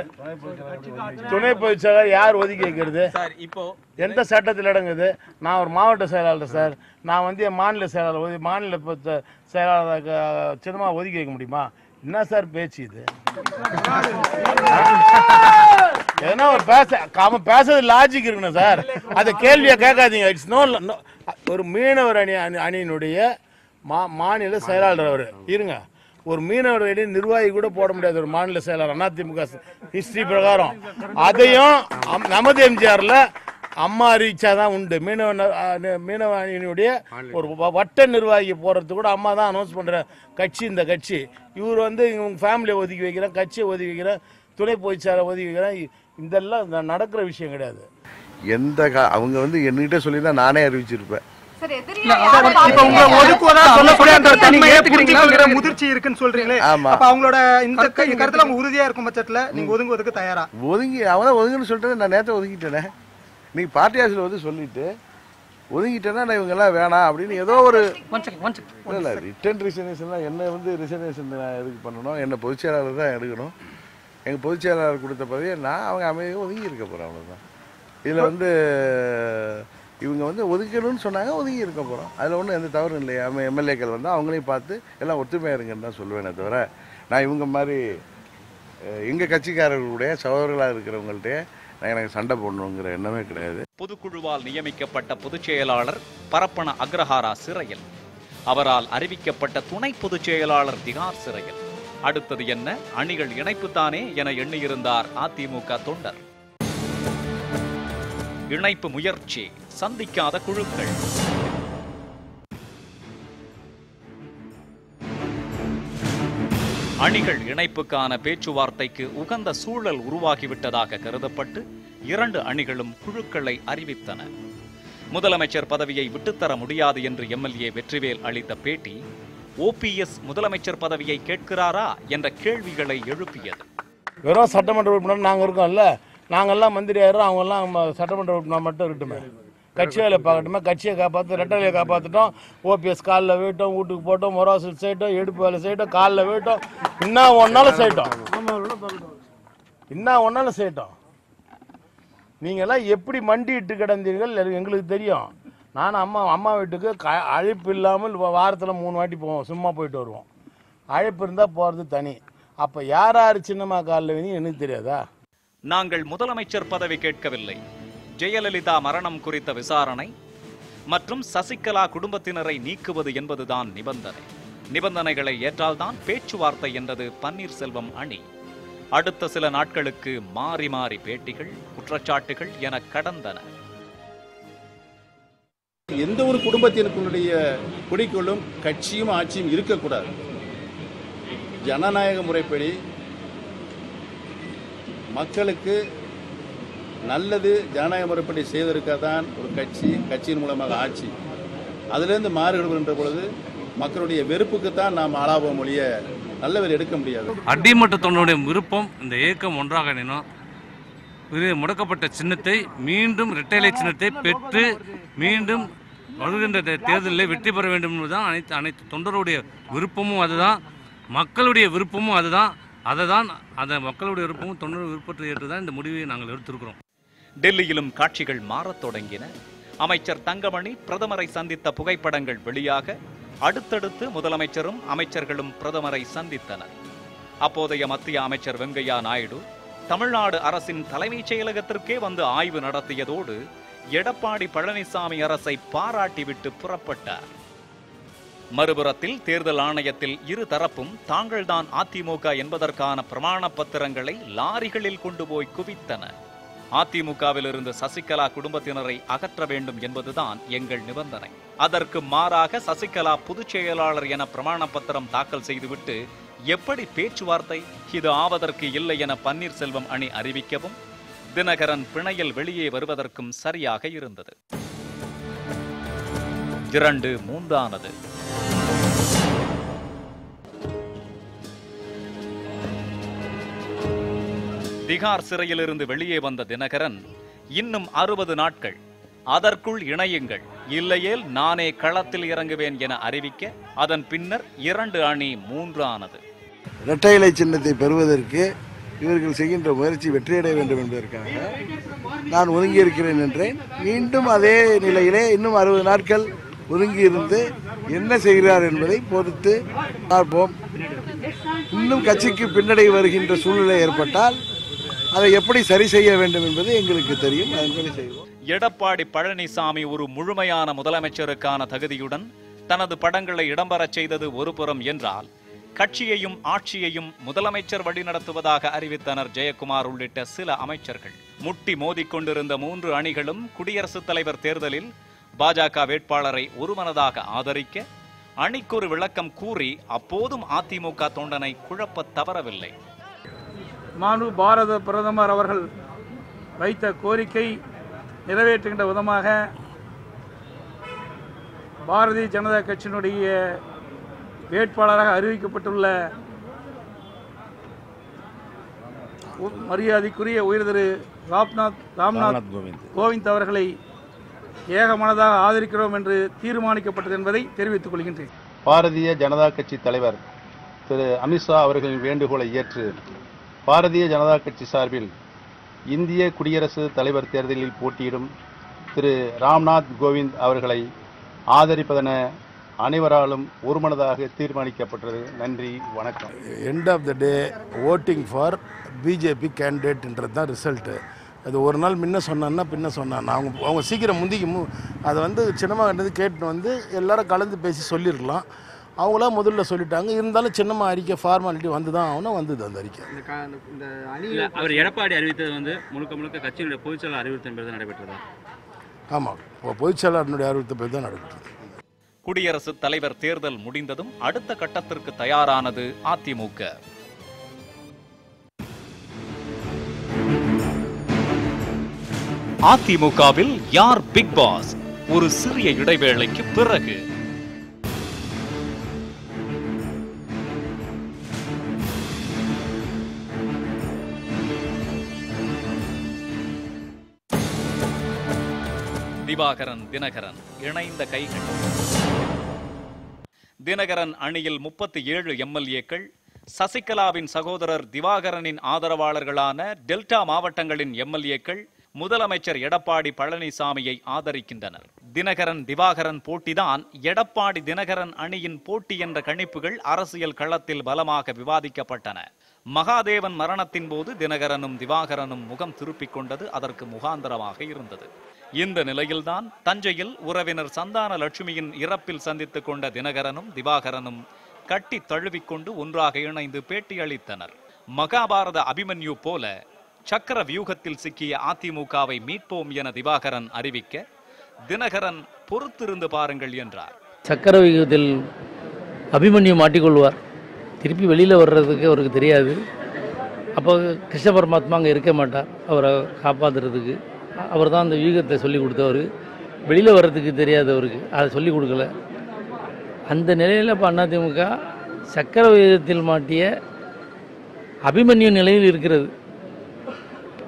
துணை பொதுச் செயலாளர் யார் ஒதுக்கி வைக்கிறது? இப்போ எந்த சட்டத்தில் அடங்குது? நான் ஒரு மாவட்ட செயலாளர் சார், நான் வந்து மாநில செயலாளர் மாநில செயலாளர் சின்னமாக ஒதுக்கி வைக்க முடியுமா? என்ன சார் பேச்சு இது? ஏன்னா ஒரு பேசுறது லாஜிக் இருக்கணும் சார். அதை கேள்வியை கேட்காதீங்க. It's no. ஒரு மீனவர் அணியினுடைய மாநில செயலாளர் அவர் இருங்க. ஒரு மீனவர் அணி நிர்வாகி கூட போட முடியாது ஒரு மாநில செயலாளர் அதிமுக ஹிஸ்டரி பிரகாரம். அதையும் நமது எம்ஜிஆர்ல அம்மா அறிவிச்சாதான் உண்டு. மீனவ அணியினுடைய ஒரு வட்ட நிர்வாகி போறது கூட அம்மா தான் அனௌன்ஸ் பண்ற கட்சி இந்த கட்சி. இவர் வந்து இவங்க ஃபேமிலியை ஒதுக்கி வைக்கிறேன், கட்சியை ஒதுக்கி வைக்கிறேன், துணை பொதுச்சாரை ஒதுக்கி வைக்கிறேன். இதெல்லாம் நடக்கிற விஷயம் கிடையாது. அவங்க வந்து என்கிட்ட சொல்லி தான் நானே அறிவிச்சிருப்பேன். முதிர்ச்சி இருக்குன்னு சொல்றீங்களே, அவங்களோட இந்த கருத்துல உறுதியா இருக்கும் பட்சத்துல நீங்க ஒதுங்குவதற்கு தயாரா? அவன் ஒதுங்குன்னு சொல்லிட்டு நான் நேரத்தை ஒதுக்கிட்டேனே. நீ பார்ட்டி ஆஃபீஸில் வந்து சொல்லிட்டு ஒதுங்கிட்டேன்னா நான் இவங்கெல்லாம் வேணாம் அப்படின்னு ஏதோ ஒரு இல்லை ரிட்டன் ரிசர்வேஷன்லாம் என்னை வந்து ரிசர்வேஷன் எதுக்கு பண்ணணும்? என்னை பொதுச்செயலாளர் தான் எடுக்கணும். எங்கள் பொதுச்செயலாளர் கொடுத்த பதவியை நான் அவங்க அமைதியாக ஒதுங்கி இருக்க போகிறேன், அவ்வளோதான். இதில் வந்து இவங்க வந்து ஒதுக்கணும்னு சொன்னாங்க, ஒதுங்கி இருக்க போகிறோம். அதில் ஒன்றும் எந்த தவறும் இல்லையா? எம்எல்ஏக்கள் வந்து அவங்களையும் பார்த்து எல்லாம் ஒத்துமையாக இருங்கன்னு தான் சொல்லுவேனே தவிர நான் இவங்க மாதிரி எங்கள் கட்சிக்காரர்களுடைய சகோதரர்களாக இருக்கிறவங்கள்ட்ட எனக்கு சண்டை போடணுங்கிற எண்ணமே கிடையாது. பொதுக்குழுவால் நியமிக்கப்பட்ட பொதுச் செயலாளர் பரப்பன அக்ரஹாரா சிறையில், அவரால் அறிவிக்கப்பட்ட துணை பொதுச் செயலாளர் திகார் சிறையில். அடுத்தது என்ன? அணிகள் இணைப்புத்தானே என எண்ணியிருந்தார் அதிமுக தொண்டர். இணைப்பு முயற்சி, சந்திக்காத குழுக்கள். அணிகள் இணைப்புக்கான பேச்சுவார்த்தைக்கு உகந்த சூழல் உருவாகிவிட்டதாக கருதப்பட்டு 2 அணிகளும் குழுக்களை அறிவித்தன. முதலமைச்சர் பதவியை விட்டுத்தர முடியாது என்று எம்எல்ஏ வெற்றிவேல் அளித்த பேட்டி ஓபிஎஸ் முதலமைச்சர் பதவியை கேட்கிறாரா என்ற கேள்விகளை எழுப்பியது. வெறும் சட்டமன்ற உறுப்பினர் நாங்கள் இருக்கோம்ல, நாங்கள்லாம் மந்திரி ஆயிரம், அவங்கெல்லாம் சட்டமன்ற உறுப்பினர் மட்டும் இருக்கட்டுமே, கட்சி வேலை பார்க்கட்டுமே. கட்சியை காப்பாற்று, ரெட்டலையை காப்பாற்றிட்டோம். ஓபிஎஸ் காலில் வீட்டோம், வீட்டுக்கு போட்டோம், மொராசல் செய்யட்டும், எடுப்பு வேலை செய்யட்டும், காலில் வீட்டோம், என்ன ஒன்னாலும் செய்யட்டும், என்ன ஒன்னாலும் செய்யட்டும். நீங்கள்லாம் எப்படி மண்டிட்டு கிடந்தீர்கள் எங்களுக்கு தெரியும். நான் அம்மா வீட்டுக்கு அழைப்பு இல்லாமல் வாரத்தில் 3 வாட்டி போவோம், சும்மா போயிட்டு வருவோம். அழைப்பு இருந்தால் போகிறது தனி. அப்போ யார் சின்னம்மா காலில் வினி எனக்கு தெரியாதா? நாங்கள் முதலமைச்சர் பதவி கேட்கவில்லை. ஜெயலலிதா மரணம் குறித்த விசாரணை மற்றும் சசிகலா குடும்பத்தினரை நீக்குவது என்பதுதான் நிபந்தனை. நிபந்தனைகளை ஏற்றால்தான் பேச்சுவார்த்தை என்றது பன்னீர்செல்வம் அணி. அடுத்த சில நாட்களுக்கு மாறி மாறி பேட்டிகள், குற்றச்சாட்டுகள் என கடந்தன. எந்த ஒரு குடும்பத்தினருடைய குறிக்கோளும் கட்சியும் ஆட்சியும் இருக்கக்கூடாது. ஜனநாயக முறைப்படி மக்களுக்கு நல்லது ஜனநாயக முறைப்படி செய்வதற்காக தான் ஒரு கட்சியின் மூலமாக ஆட்சி. அதிலிருந்து மாறுகின்ற பொழுது மக்களுடைய வெறுப்புக்கு தான் நாம் ஆளாவோம் ஒழிய நல்லவர் எடுக்க முடியாது. அடிமட்ட தொண்டனுடைய விருப்பம் இந்த இயக்கம் ஒன்றாக இணையும். முடக்கப்பட்ட சின்னத்தை மீண்டும் இரட்டை சின்னத்தை பெற்று மீண்டும் வருகின்ற தேர்தலில் வெற்றி பெற வேண்டும் என்பதுதான் அனைத்து தொண்டருடைய விருப்பமும் அதுதான், மக்களுடைய விருப்பமும் அதுதான். அந்த மக்களுடைய விருப்பமும் தொண்டர் விருப்பத்தை ஏற்றுதான் இந்த முடிவை நாங்கள் எடுத்திருக்கிறோம். டெல்லியிலும் காட்சிகள் மாறத் தொடங்கின. அமைச்சர் தங்கமணி பிரதமரை சந்தித்த புகைப்படங்கள் வெளியாக அடுத்தடுத்து முதலமைச்சரும் அமைச்சர்களும் பிரதமரை சந்தித்தனர். அப்போதைய மத்திய அமைச்சர் வெங்கையா நாயுடு தமிழ்நாடு அரசின் தலைமைச் செயலகத்திற்கே வந்து ஆய்வு நடத்தியதோடு எடப்பாடி பழனிசாமி அரசை பாராட்டிவிட்டு புறப்பட்டார். மறுபுறத்தில் தேர்தல் ஆணையத்தில் இரு தரப்பும் தாங்கள்தான் அதிமுக என்பதற்கான பிரமாண பத்திரங்களை லாரிகளில் கொண்டு போய் குவித்தன. அதிமுகவில் இருந்து சசிகலா குடும்பத்தினரை அகற்ற வேண்டும் என்பதுதான் எங்கள் நிபந்தனை. அதற்கு மாறாக சசிகலா பொதுச் செயலாளர் என பிரமாண பத்திரம் தாக்கல் செய்துவிட்டு எப்படி பேச்சுவார்த்தை? இது ஆவதற்கு இல்லை என பன்னீர்செல்வம் அணி அறிவிக்கவும் தினகரன் பிணையில் வெளியே வருவதற்கும் சரியாக இருந்தது. 2-3 திகார் சிறையிலிருந்து வெளியே வந்த தினகரன் இன்னும் 60 நாட்கள், அதற்குள் இணையுங்கள், இல்லையேல் நானே களத்தில் இறங்குவேன் என அறிவிக்க அதன் பின்னர் 2 அணி 3 இரட்டை இலை சின்னத்தை பெறுவதற்கு இவர்கள் செய்கின்ற முயற்சி வெற்றியடைய வேண்டும் என்பதற்காக நான் ஒதுங்கி இருக்கிறேன் என்றேன். மீண்டும் அதே நிலையிலே இன்னும் 60 நாட்கள் ஒதுங்கி இருந்து என்ன செய்கிறார் என்பதை பொறுத்து பார்ப்போம். இன்னும் கட்சிக்கு பின்னடைவு வருகின்ற சூழ்நிலை ஏற்பட்டால் அதை எப்படி சரி செய்ய வேண்டும் என்பது எங்களுக்கு தெரியும், அதன்படி செய்வோம். எடப்பாடி பழனிசாமி ஒரு முழுமையான முதலமைச்சருக்கான தகுதியுடன் தனது படங்களை இடம்பெறச் செய்தது ஒரு புறம் என்றால், கட்சியையும் ஆட்சியையும் முதலமைச்சர் வழிநடத்துவதாக அறிவித்தனர் ஜெயக்குமார் உள்ளிட்ட சில அமைச்சர்கள். முட்டி மோதிக்கொண்டிருந்த 3 அணிகளும் குடியரசுத் தலைவர் தேர்தலில் பாஜக வேட்பாளரை ஒருமனதாக ஆதரிக்க அணிக்கொரு விளக்கம் கூறி அப்போதும் அதிமுக தொண்டனை குழப்ப தவறவில்லை. பாரத பிரதமர் அவர்கள் வைத்த கோரிக்கை நிறைவேற்றுகின்ற விதமாக பாரதிய ஜனதா கட்சியினுடைய வேட்பாளராக அறிவிக்கப்பட்டுள்ள மரியாதைக்குரிய உயர்திரு ராம்நாத் கோவிந்த் அவர்களை ஏகமனதாக ஆதரிக்கிறோம் என்று தீர்மானிக்கப்பட்டது என்பதை தெரிவித்துக் கொள்கின்றேன். பாரதிய ஜனதா கட்சி தலைவர் திரு அமித்ஷா அவர்களின் வேண்டுகோளை ஏற்று பாரதிய ஜனதா கட்சி சார்பில் இந்திய குடியரசுத் தலைவர் தேர்தலில் போட்டியிடும் திரு ராம்நாத் கோவிந்த் அவர்களை ஆதரிப்பதென அனைவராலும் ஒருமனதாக தீர்மானிக்கப்பட்டது. நன்றி, வணக்கம். End of the day voting for BJP கேண்டிடேட்ன்றது தான் ரிசல்ட்டு. அது ஒரு நாள் முன்ன சொன்னான்னா பின்ன சொன்னான் அவங்க சீக்கிரம் முந்திக்கு அதை வந்து சின்னம்மா கண்டது கேட்டு எல்லாரும் கலந்து பேசி சொல்லியிருக்கலாம். அவங்களா முதல்ல சொல்லிட்டாங்க. இருந்தாலும் சின்னம்மா அறிக்கை ஃபார்மாலிட்டி வந்து தான் ஆகணும், வந்தது அந்த அறிக்கை. அவர் எடப்பாடி அறிவித்தது முழுக்க கட்சியினுடைய பொதுச்செயலாளர் அறிவுறுத்தல் பேர் தான் நடைபெற்றதா? ஆமாம், பொதுச்செயலாளருடைய அறிவுறுத்தல் பேர் தான் நடைபெற்றது. குடியரசுத் தலைவர் தேர்தல் முடிந்ததும் அடுத்த கட்டத்திற்கு தயாரானது அதிமுக. அதிமுகவில் யார் பிக் பாஸ்? ஒரு சிறிய இடைவேளைக்கு பிறகு. திவாகரன் தினகரன் இணைந்த கைகள். தினகரன் அணியில் 37 எம்எல்ஏக்கள், சசிகலாவின் சகோதரர் திவாகரனின் ஆதரவாளர்களான டெல்டா மாவட்டங்களின் எம்எல்ஏக்கள் முதலமைச்சர் எடப்பாடி பழனிசாமியை ஆதரிக்கின்றனர். தினகரன் திவாகரன் போட்டிதான் எடப்பாடி தினகரன் அணியின் போட்டி என்ற கணிப்புகள் அரசியல் களத்தில் பலமாக விவாதிக்கப்பட்டன. மகாதேவன் மரணத்தின் போது தினகரனும் திவாகரனும் முகம் திருப்பிக் கொண்டது அதற்கு முகாந்தரமாக இருந்தது. இந்த நிலையில்தான் தஞ்சையில் உறவினர் சந்தான லட்சுமியின் இறப்பில் சந்தித்துக் கொண்ட தினகரனும் திவாகரனும் கட்டி தழுவிக்கொண்டு ஒன்றாக இணைந்து பேட்டியளித்தனர். மகாபாரத அபிமன்யு போல சக்கர வியூகத்தில் சிக்கிய அதிமுகவை மீட்போம் என திவாகரன் அறிவிக்க, தினகரன் பொறுத்திருந்து பாருங்கள் என்றார். சக்கர வியூகத்தில் அபிமன்யு மாட்டிக்கொள்வார், திருப்பி வெளியில் வர்றதுக்கு அவருக்கு தெரியாது. அப்போ கிருஷ்ண பரமாத்மா அங்கே இருக்க மாட்டார் அவரை காப்பாற்றுறதுக்கு. அவர் தான் அந்த வியூகத்தை சொல்லி கொடுத்தவர். வெளியில் வர்றதுக்கு தெரியாதவருக்கு அதை சொல்லி கொடுக்கல. அந்த நிலையில் இப்போ அதிமுக சக்கர வியூகத்தில் மாட்டிய அபிமன்யு நிலையில் இருக்கிறது.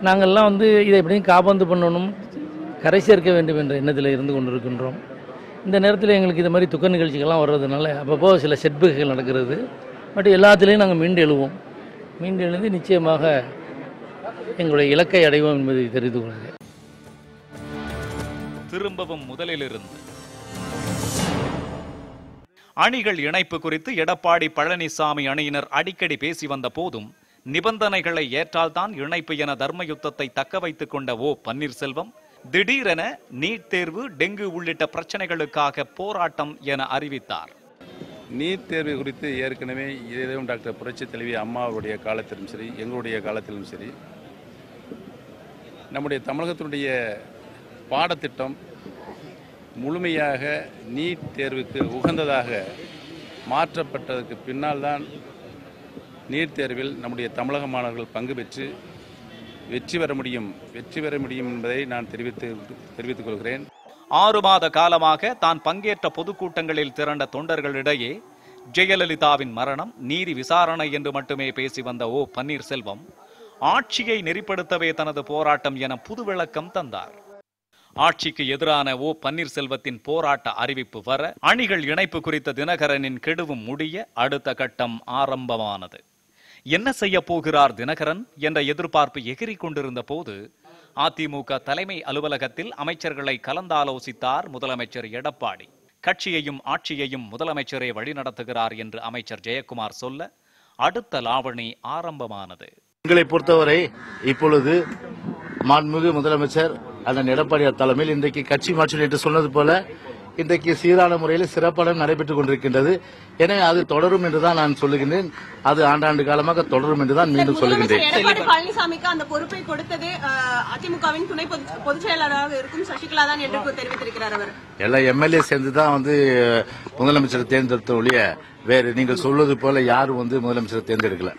நாங்கள்லாம் இதை எப்படியும் காப்பாந்து பண்ணணும், கரை சேர்க்க வேண்டும் என்ற எண்ணத்தில் இருந்து கொண்டிருக்கின்றோம். இந்த நேரத்தில் எங்களுக்கு இது மாதிரி துக்க நிகழ்ச்சிகள்லாம் வர்றதுனால அப்பப்போ சில செட்பேக்குகள் நடக்கிறது. பட் எல்லாத்துலேயும் நாங்கள் மீண்டு எழுவோம். மீண்டு எழுந்து நிச்சயமாக எங்களுடைய இலக்கை அடைவோம் என்பதை தெரிந்து கொள்கிறேன். திரும்பவும் முதலிலிருந்து அணிகள் இணைப்பு குறித்து எடப்பாடி பழனிசாமி அணியினர் அடிக்கடி பேசி வந்த போதும் நிபந்தனைகளை ஏற்றால்தான் இணைப்பு என தர்ம யுத்தத்தை தக்க வைத்துக் கொண்ட ஓ பன்னீர்செல்வம் திடீரென நீட் தேர்வு, டெங்கு உள்ளிட்ட பிரச்சனைகளுக்காக போராட்டம் என அறிவித்தார். நீட் தேர்வு குறித்து ஏற்கனவே இதேவும் டாக்டர் புரட்சி தலைவி அம்மாவுடைய காலத்திலும் சரி, எங்களுடைய காலத்திலும் சரி, நம்முடைய தமிழகத்தினுடைய பாடத்திட்டம் முழுமையாக நீட் தேர்வுக்கு உகந்ததாக மாற்றப்பட்டதற்கு பின்னால் தான் நீட் தேர்வில் நம்முடைய தமிழக மாணவர்கள் பங்கு பெற்று வெற்றி பெற முடியும் என்பதை நான் தெரிவித்துக் கொள்கிறேன். 6 மாத காலமாக தான் பங்கேற்ற பொதுக்கூட்டங்களில் திரண்ட தொண்டர்களிடையே ஜெயலலிதாவின் மரணம், நீதி விசாரணை என்று மட்டுமே பேசி வந்த ஓ பன்னீர்செல்வம் ஆட்சியை நெறிப்படுத்தவே தனது போராட்டம் என புது விளக்கம் தந்தார். ஆட்சிக்கு எதிரான ஓ பன்னீர்செல்வத்தின் போராட்ட அறிவிப்பு வர, அணிகள் இணைப்பு குறித்த தினகரனின் கெடுவும் முடிய அடுத்த கட்டம் ஆரம்பமானது. என்ன செய்ய போகிறார் தினகரன் என்ற எதிர்பார்ப்பு எகிரி கொண்டிருந்த போது அதிமுக தலைமை அலுவலகத்தில் அமைச்சர்களை கலந்தாலோசித்தார் முதலமைச்சர் எடப்பாடி. கட்சியையும் ஆட்சியையும் முதலமைச்சரே வழிநடத்துகிறார் என்று அமைச்சர் ஜெயக்குமார் சொல்ல அடுத்த லாவணி ஆரம்பமானது. எங்களை பொறுத்தவரை இப்பொழுது மாண்புமிகு முதலமைச்சர் அண்ணன் எடப்பாடியார் தலைமையில் இன்றைக்கு கட்சி மாற்றம் என்று சொன்னது போல இன்றைக்கு சீரான முறையில் சிறப்பாக நடைபெற்றுக் கொண்டிருக்கின்றது. எனவே அது தொடரும் என்றுதான் நான் சொல்லுகின்றேன். அது ஆண்டாண்டு காலமாக தொடரும் என்றுதான் மீண்டும் சொல்லுகின்றேன். எடப்பாடி பழனிசாமிக்கு அந்த பொறுப்பை கொடுத்தது அதிமுகவின் துணை பொதுச் செயலாளராக இருக்கும் சசிகலா தான் என்று தெரிவித்திருக்கிறார். அவர் எல்லா எம்எல்ஏ சேர்ந்துதான் முதலமைச்சரை தேர்ந்தெடுத்த ஒழிய வேறு நீங்கள் சொல்வது போல யாரும் முதலமைச்சரை தேர்ந்தெடுக்கல.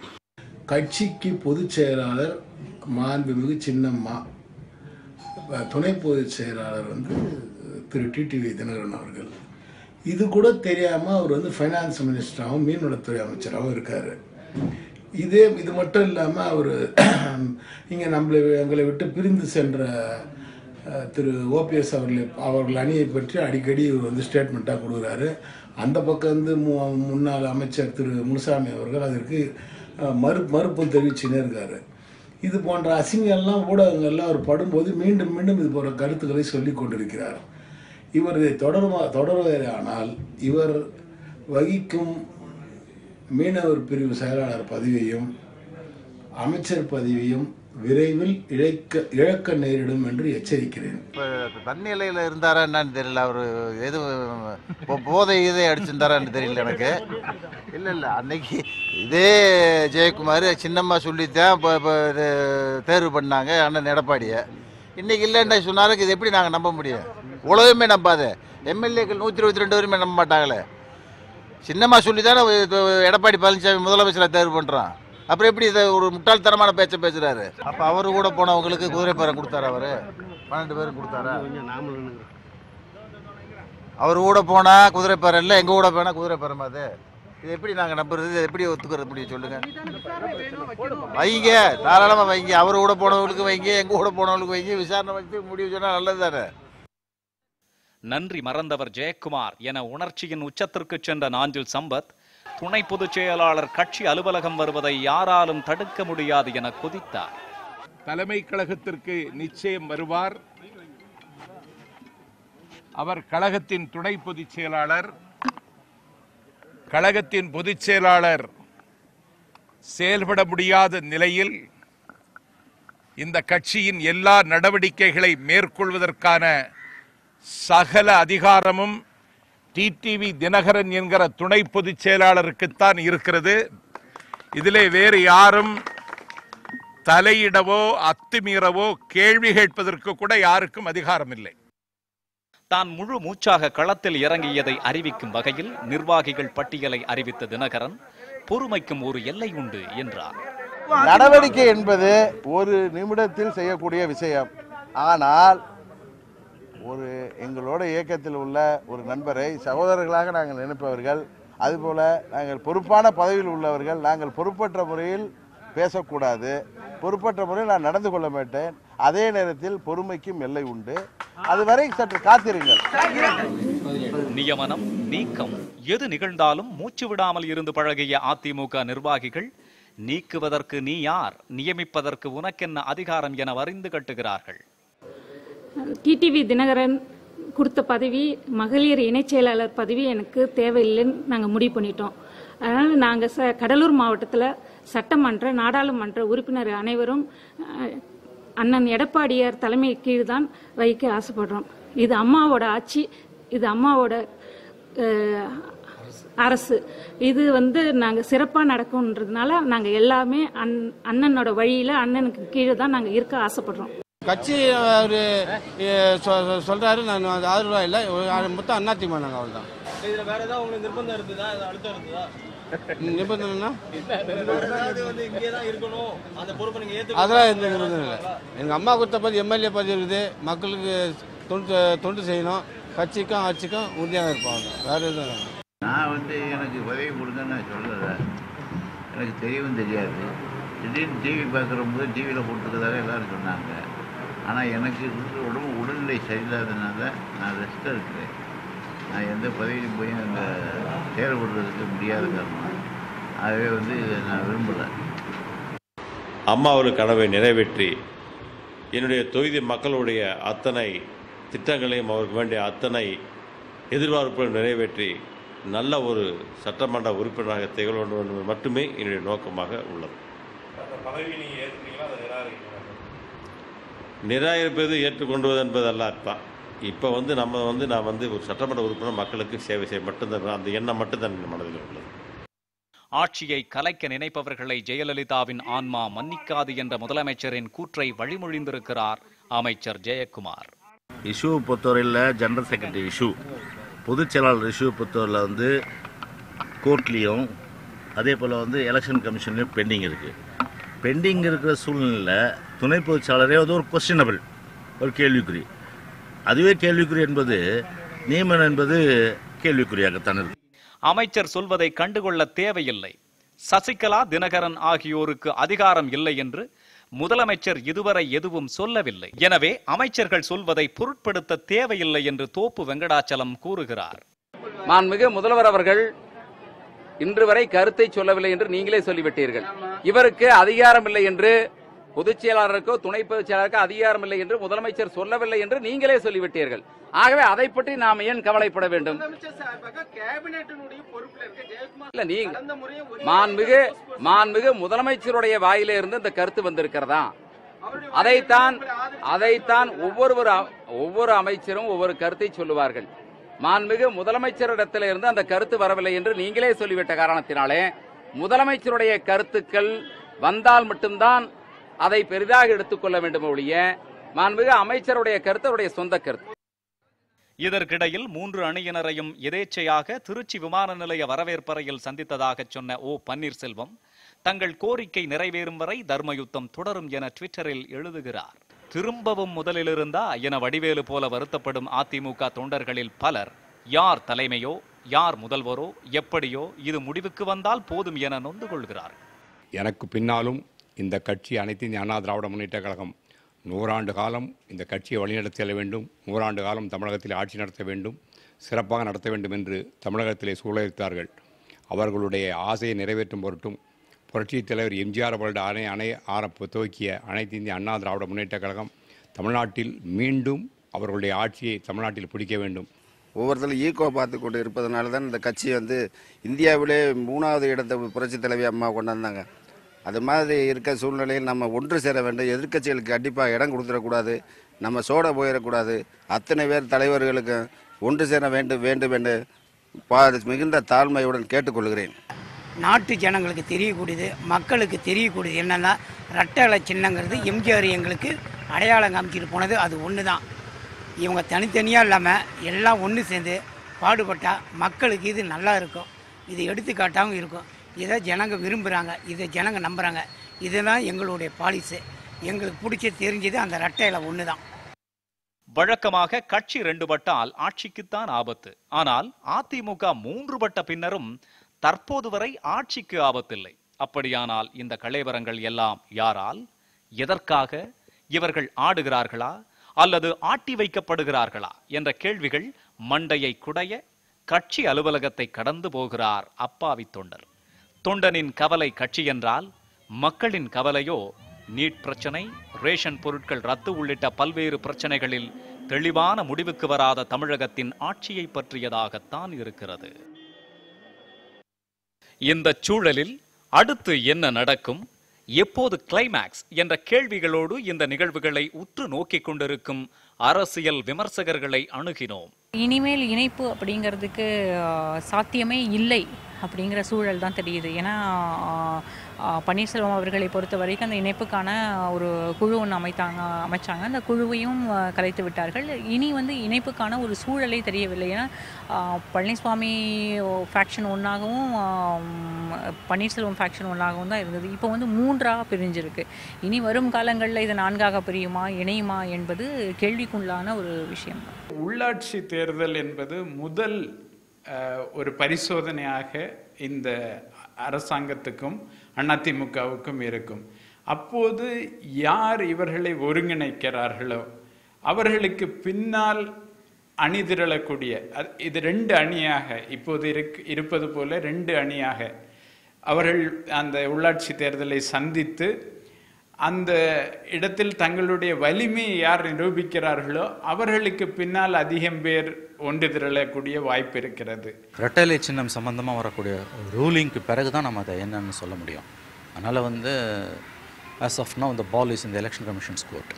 கட்சிக்கு பொதுச் செயலாளர் மாண்புமிகு சின்னம்மா, துணை பொதுச் செயலாளர் திரு டிடிவி தினகரன் அவர்கள். இது கூட தெரியாம அவர் ஃபைனான்ஸ் மினிஸ்டராகவும் மீன்வளத்துறை அமைச்சராகவும் இருக்காரு. இது மட்டும் இல்லாம அவர் இங்க எங்களை விட்டு பிரிந்து சென்ற திரு ஓபிஎஸ் அவர்கள் அணியை பற்றி அடிக்கடி இவர் ஸ்டேட்மெண்ட்டாக கொடுக்குறாரு. அந்த பக்கம் முன்னாள் அமைச்சர் திரு முனுசாமி அவர்கள் அதற்கு மறுப்பு தெரிவிச்சுன்னே இருக்காரு. இது போன்ற அசிங்கெல்லாம் ஊடகங்கள்லாம் அவர் படும்போது மீண்டும் மீண்டும் இது போன்ற கருத்துக்களை சொல்லிக் கொண்டிருக்கிறார். இவர் இதை தொடருவாரானால் இவர் வகிக்கும் மீனவர் பிரிவு செயலாளர் பதவியையும் அமைச்சர் பதவியையும் விரைவில் இழக்க நேரிடும் என்று எச்சரிக்கிறேன். தன்னிலையில் இருந்தாரா என்னன்னு தெரியல. அவர் எதுவும் போதை இதை அடிச்சிருந்தாரான்னு தெரியல எனக்கு. இல்லை அன்னைக்கு இதே ஜெயக்குமார் சின்னம்மா சொல்லித்தான் தேர்வு பண்ணாங்க அண்ணன் எடப்பாடியை. இன்னைக்கு இல்லைன்னு சொன்னாலும் இது எப்படி நாங்கள் நம்ப முடியும்? உலகமே நம்பாது. எம்எல்ஏக்கள் 122 பேருமே நம்ப மாட்டாங்களே. சின்னம்மா சொல்லி தானே எடப்பாடி பழனிசாமி முதலமைச்சரை தேர்வு பண்ணுறான். அப்புறம் எப்படி இதை ஒரு முட்டாள்தனமான பேச்சை பேசுறாரு? அப்போ அவரு கூட போனவங்களுக்கு குதிரைப்பேரம் கொடுத்தாரு. அவரு 12 பேரும் கொடுத்தாரா? அவர் கூட போனா குதிரைப்பேரம் இல்லை, எங்க கூட போனா குதிரைப்பேரம். அது இது எப்படி நாங்கள் நம்புறது? இது எப்படி ஒத்துக்கிறது முடியும் சொல்லுங்க? வைங்க, தாராளமாக வைங்க. அவரு கூட போனவங்களுக்கு வைங்க, எங்க கூட போனவங்களுக்கு வைங்க. விசாரணை வச்சு முடிவு சொன்னா நல்லது தானே. நன்றி மறந்தவர் ஜெயக்குமார் என உணர்ச்சியின் உச்சத்திற்கு சென்ற நாஞ்சில் சம்பத் துணை பொதுச் செயலாளர் கட்சி அலுவலகம் வருவதை யாராலும் தடுக்க முடியாது என கொதித்தார். தலைமை கழகத்திற்கு நிச்சயம் வருவார். அவர் கழகத்தின் துணை பொதுச் செயலாளர். கழகத்தின் பொதுச் செயலாளர் செயல்பட முடியாத நிலையில் இந்த கட்சியின் எல்லா நடவடிக்கைகளை மேற்கொள்வதற்கான சகல அதிகாரமும் டிடிவி தினகரன் என்கிற துணை பொதுச் செயலாளருக்குத்தான் இருக்கிறது. இதிலே வேறு யாரும் தலையிடவோ அத்துமீறவோ கேள்வி கேட்பதற்கு கூட யாருக்கும் அதிகாரம் இல்லை. தான் முழு மூச்சாக களத்தில் இறங்கியதை அறிவிக்கும் வகையில் நிர்வாகிகள் பட்டியலை அறிவித்த தினகரன் பொறுமைக்கும் ஒரு எல்லை உண்டு என்றார். நடவடிக்கை என்பது ஒரு நிமிடத்தில் செய்யக்கூடிய விஷயம். ஆனால் ஒரு எங்களோட இயக்கத்தில் உள்ள ஒரு நண்பரை சகோதரர்களாக நாங்கள் நினைப்பவர்கள், அதுபோல நாங்கள் பொறுப்பான பதவியில் உள்ளவர்கள், நாங்கள் பொறுப்பற்ற முறையில் பேசக்கூடாது, பொறுப்பற்ற முறையில் நான் நடந்து கொள்ள மாட்டேன். அதே நேரத்தில் பொறுமைக்கும் எல்லை உண்டு. அதுவரை சற்று காத்திருங்கள். நியமனம், நீக்கம் எது நிகழ்ந்தாலும் மூச்சு விடாமல் இருந்து பழகிய அதிமுக நிர்வாகிகள் நீக்குவதற்கு நீ யார், நியமிப்பதற்கு உனக்கென்ன அதிகாரம் என வரிந்து கட்டுகிறார்கள். டிடிவி தினகரன் கொடுத்த பதவி, மகளிர் இணைச் செயலாளர் பதவி எனக்கு தேவையில்லைன்னு நாங்கள் முடிவு பண்ணிட்டோம். அதனால் நாங்கள் கடலூர் மாவட்டத்தில் சட்டமன்ற நாடாளுமன்ற உறுப்பினர் அனைவரும் அண்ணன் எடப்பாடியார் தலைமை கீழ் தான் வைக்க ஆசைப்படுறோம். இது அம்மாவோட ஆட்சி, இது அம்மாவோட அரசு. இது நாங்கள் சிறப்பாக நடக்கும்ன்றதுனால நாங்கள் எல்லாமே அண்ணனோட வழியில் அண்ணனுக்கு கீழே தான் நாங்கள் இருக்க ஆசைப்படுறோம். கட்சி அவர் சொல்றாரு, நான் ஆதரவா இல்லை, மொத்தம் அதிமுக நாங்கள் அவள் தான். இதில் வேற ஏதாவது உங்களுக்கு நிர்பந்தம் இருக்குதா, அழுத்தம் இருக்குதா? நிர்பந்தம்னா இங்கே தான் இருக்கணும், அந்த பொறுப்பை நீங்கள் அதெல்லாம் எந்த நிர்பந்தம் இல்லை. எங்கள் அம்மா கொடுத்த பதவி எம்எல்ஏ பதவி இருக்குது, மக்களுக்கு தொண்டு செய்யணும், கட்சிக்கும் ஆட்சிக்கும் உறுதியாக இருப்பாங்க. வேற எதுவும் நான் எனக்கு பதவி கொடுங்கன்னு நான் சொல்லலை, எனக்கு தெரியவும் தெரியாது. திடீர்னு டிவி பார்க்குறம்போது டிவியில் போட்டுருக்கதாக எல்லோரும் சொன்னாங்க. ஆனால் எனக்கு உடல்நிலை சரியில்லாததுனால நான் ரெஸ்ட்டாக இருக்கிறேன். நான் எந்த பதவியிலும் போய் அங்கே செயல்படுறதுக்கு முடியாத காரணம். ஆகவே இதை நான் விரும்பலை. அம்மா ஒரு கனவை நிறைவேற்றி என்னுடைய தொகுதி மக்களுடைய அத்தனை திட்டங்களையும் அவருக்கு வேண்டிய அத்தனை எதிர்பார்ப்புகளை நிறைவேற்றி நல்ல ஒரு சட்டமன்ற உறுப்பினராக திகழ வேண்டும் என்பது மட்டுமே என்னுடைய நோக்கமாக உள்ளது. நிராகரிப்பது ஏற்றுக்கொண்டுவது என்பதல்ல அர்த்தம். இப்போ நான் ஒரு சட்டமன்ற உறுப்பினர் மக்களுக்கு சேவை செய்ய மட்டும்தான், அந்த எண்ணம் மட்டும்தான் மனதில் உள்ளது. ஆட்சியை கலைக்க நினைப்பவர்களை ஜெயலலிதாவின் ஆன்மா மன்னிக்காது என்ற முதலமைச்சரின் கூற்றை வழிமொழிந்திருக்கிறார் அமைச்சர் ஜெயக்குமார். இஷ்யூ பொறுத்தவரையில் ஜெனரல் செக்ரட்டரி இஷ்யூ, பொதுச் செயலாளர் இஷ்யூ பொறுத்தவரையில் கோர்ட்லேயும் அதே போல் எலெக்ஷன் கமிஷன்லேயும் பெண்டிங் இருக்குது. பெண்டிங் இருக்கிற சூழ்நிலையில் துணை பொதுச் செயலாளரே ஒரு கொஸ்டினபிள், ஒரு கேள்விக்குறி. அதுவே கேள்விக்குறி என்பது நியமனம் என்பது கேள்விக்குறியாகத்தான் இருக்கு. அமைச்சர் சொல்வதை கண்டுகொள்ள தேவையில்லை. சசிகலா, தினகரன் ஆகியோருக்கு அதிகாரம் இல்லை என்று முதலமைச்சர் இதுவரை எதுவும் சொல்லவில்லை. எனவே அமைச்சர்கள் சொல்வதை பொருட்படுத்த தேவையில்லை என்று தோப்பு வெங்கடாச்சலம் கூறுகிறார். மாண்புமிகு முதல்வர் அவர்கள் இன்று வரை கருத்தை சொல்லவில்லை என்று நீங்களே சொல்லிவிட்டீர்கள். இவருக்கு அதிகாரம் இல்லை என்று பொதுச் செயலாளருக்கோ துணை பொதுச் செயலாளருக்கோ அதிகாரம் இல்லை என்று முதலமைச்சர் சொல்லவில்லை என்று நீங்களே சொல்லிவிட்டீர்கள். ஆகவே அதை பற்றி நாம் ஏன் கவலைப்பட வேண்டும்? மாண்புமிகு முதலமைச்சருடைய வாயிலே இருந்து இந்த கருத்து வந்திருக்கிறதா? அதைத்தான் ஒவ்வொரு அமைச்சரும் ஒவ்வொரு கருத்தை சொல்லுவார்கள். மாண்புமிகு முதலமைச்சரிடத்தில் இருந்து அந்த கருத்து வரவில்லை என்று நீங்களே சொல்லிவிட்ட காரணத்தினாலே முதலமைச்சருடைய கருத்துக்கள் வந்தால் மட்டும்தான் அதை பெரிதாக எடுத்துக்கொள்ள வேண்டும் ஒழிய மாண்புமிகு அமைச்சருடைய கருத்து அவருடைய சொந்த கருத்து. இதற்கிடையில் 3 அணியினரையும் எதேச்சையாக திருச்சி விமான நிலைய வரவேற்பறையில் சந்தித்ததாக சொன்ன ஓ பன்னீர்செல்வம் தங்கள் கோரிக்கை நிறைவேறும் வரை தர்மயுத்தம் தொடரும் என ட்விட்டரில் எழுதுகிறார். திரும்பவும் முதலிலிருந்தா என வடிவேலு போல வருத்தப்படும் அதிமுக தொண்டர்களில் பலர் யார் தலைமையோ யார் முதல்வரோ எப்படியோ இது முடிவுக்கு வந்தால் போதும் என நொந்து கொள்கிறார். எனக்கு பின்னாலும் இந்த கட்சி அனைத்து இந்திய அண்ணா திராவிட முன்னேற்ற கழகம் 100 ஆண்டு காலம் இந்த கட்சியை வழிநடத்தி செல்ல வேண்டும், 100 ஆண்டு காலம் தமிழகத்தில் ஆட்சி நடத்த வேண்டும், சிறப்பாக நடத்த வேண்டும் என்று தமிழகத்திலே சூழலித்தார்கள். அவர்களுடைய ஆசையை நிறைவேற்றும் பொருட்டும் புரட்சித் தலைவர் எம்ஜிஆர் அவர்களுடைய துவக்கிய அனைத்து இந்திய அண்ணா திராவிட முன்னேற்ற கழகம் தமிழ்நாட்டில் மீண்டும் அவர்களுடைய ஆட்சியை தமிழ்நாட்டில் பிடிக்க வேண்டும். ஒவ்வொருத்தரும் ஈகோ பார்த்து கொண்டு இருப்பதனால தான் இந்த கட்சி வந்து இந்தியாவிலே 3வது இடத்தை புரட்சித் தலைவி அம்மா கொண்டாந்தாங்க. அது மாதிரி இருக்க சூழ்நிலையில் நம்ம ஒன்று சேர வேண்டும். எதிர்க்கட்சிகளுக்கு கண்டிப்பாக இடம் கொடுத்துடக்கூடாது, நம்ம சோட போயிடக்கூடாது. அத்தனை பேர் தலைவர்களுக்கு ஒன்று சேர வேண்டும் வேண்டும் என்று மிகுந்த தாழ்மையுடன் கேட்டுக்கொள்கிறேன். நாட்டு ஜனங்களுக்கு தெரியக்கூடியது, மக்களுக்கு தெரியக்கூடியது என்னென்னா ரெட்டை இலை சின்னங்கிறது எம்ஜிஆர் எங்களுக்கு அடையாளம் காமிச்சிட்டு போனது அது ஒன்று தான். இவங்க தனித்தனியாக இல்லாமல் எல்லாம் ஒன்று சேர்ந்து பாடுபட்டால் மக்களுக்கு இது நல்லா இருக்கும், இது எடுத்துக்காட்டாகவும் இருக்கும். இதை ஜனங்க விரும்புகிறாங்க, இதை ஜனங்க நம்புகிறாங்க. இதுதான் எங்களுடைய பாலிசி. எங்களுக்கு பிடிச்சி தெரிஞ்சது அந்த ரெட்டை இலை ஒன்று தான். வழக்கமாக கட்சி 2 பட்டால் ஆட்சிக்குத்தான் ஆபத்து. ஆனால் அதிமுக 3 பட்ட பின்னரும் தற்போது வரை ஆட்சிக்கு ஆபத்தில்லை. அப்படியானால் இந்த கலைவரங்கள் எல்லாம் யாரால், எதற்காக, இவர்கள் ஆடுகிறார்களா அல்லது ஆட்டி வைக்கப்படுகிறார்களா என்ற கேள்விகள் மண்டையை குடைய கட்சி அலுவலகத்தை கடந்து போகிறார் அப்பாவி தொண்டர். தொண்டனின் கவலை கட்சி என்றால் மக்களின் கவலையோ நீட் பிரச்சனை, ரேஷன் பொருட்கள் ரத்து உள்ளிட்ட பல்வேறு பிரச்சனைகளில் தெளிவான முடிவுக்கு வராத தமிழகத்தின் ஆட்சியை பற்றியதாகத்தான் இருக்கிறது. இந்த சூழலில் அடுத்து என்ன நடக்கும், எப்போது கிளைமேக்ஸ் என்ற கேள்விகளோடு இந்த நிகழ்வுகளை உற்று நோக்கிக் கொண்டிருக்கும் அரசியல் விமர்சகர்களை அணுகினோம். இனிமேல் இணைப்பு அப்படிங்கிறதுக்கு சாத்தியமே இல்லை அப்படிங்கிற சூழல் தான் தெரியுது. ஏன்னா பன்னீர்செல்வம் அவர்களை பொறுத்த வரைக்கும் அந்த இணைப்புக்கான ஒரு குழு ஒன்று அமைச்சாங்க. அந்த குழுவையும் கலைத்து விட்டார்கள். இனி இணைப்புக்கான ஒரு சூழலே தெரியவில்லை. ஏன்னா பழனிசாமி ஃபேக்ஷன் ஒன்றாகவும் பன்னீர்செல்வம் ஃபேக்ஷன் ஒன்றாகவும் தான் இருந்தது. இப்போ 3ஆக பிரிஞ்சிருக்கு. இனி வரும் காலங்களில் இது 4ஆக பிரியுமா, இணையுமா என்பது கேள்விக்குள்ளான ஒரு விஷயம். உள்ளாட்சி தேர்தல் என்பது முதல் ஒரு பரிசோதனையாக இந்த அரசாங்கத்துக்கும் அதிமுகவுக்கும் இருக்கும். அப்போது யார் இவர்களை ஒருங்கிணைக்கிறார்களோ அவர்களுக்கு பின்னால் அணிதிரளக்கூடிய இது 2 அணியாக இப்போது இருப்பது போல 2 அணியாக அவர்கள் அந்த உள்ளாட்சி தேர்தலை சந்தித்து அந்த இடத்தில் தங்களுடைய வலிமையை யார் நிரூபிக்கிறார்களோ அவர்களுக்கு பின்னால் அதிகம் பேர் ஒன்று திரளக்கூடிய வாய்ப்பு இருக்கிறது. ரெட்டை சின்னம் சம்பந்தமாக வரக்கூடிய ரூலிங்க்கு பிறகு தான் நம்ம அதை என்னன்னு சொல்ல முடியும். அதனால் ஆஸ் ஆஃப் நோ இந்த பால் இஸ் இந்த எலெக்ஷன் கமிஷன்ஸ் கோர்ட்.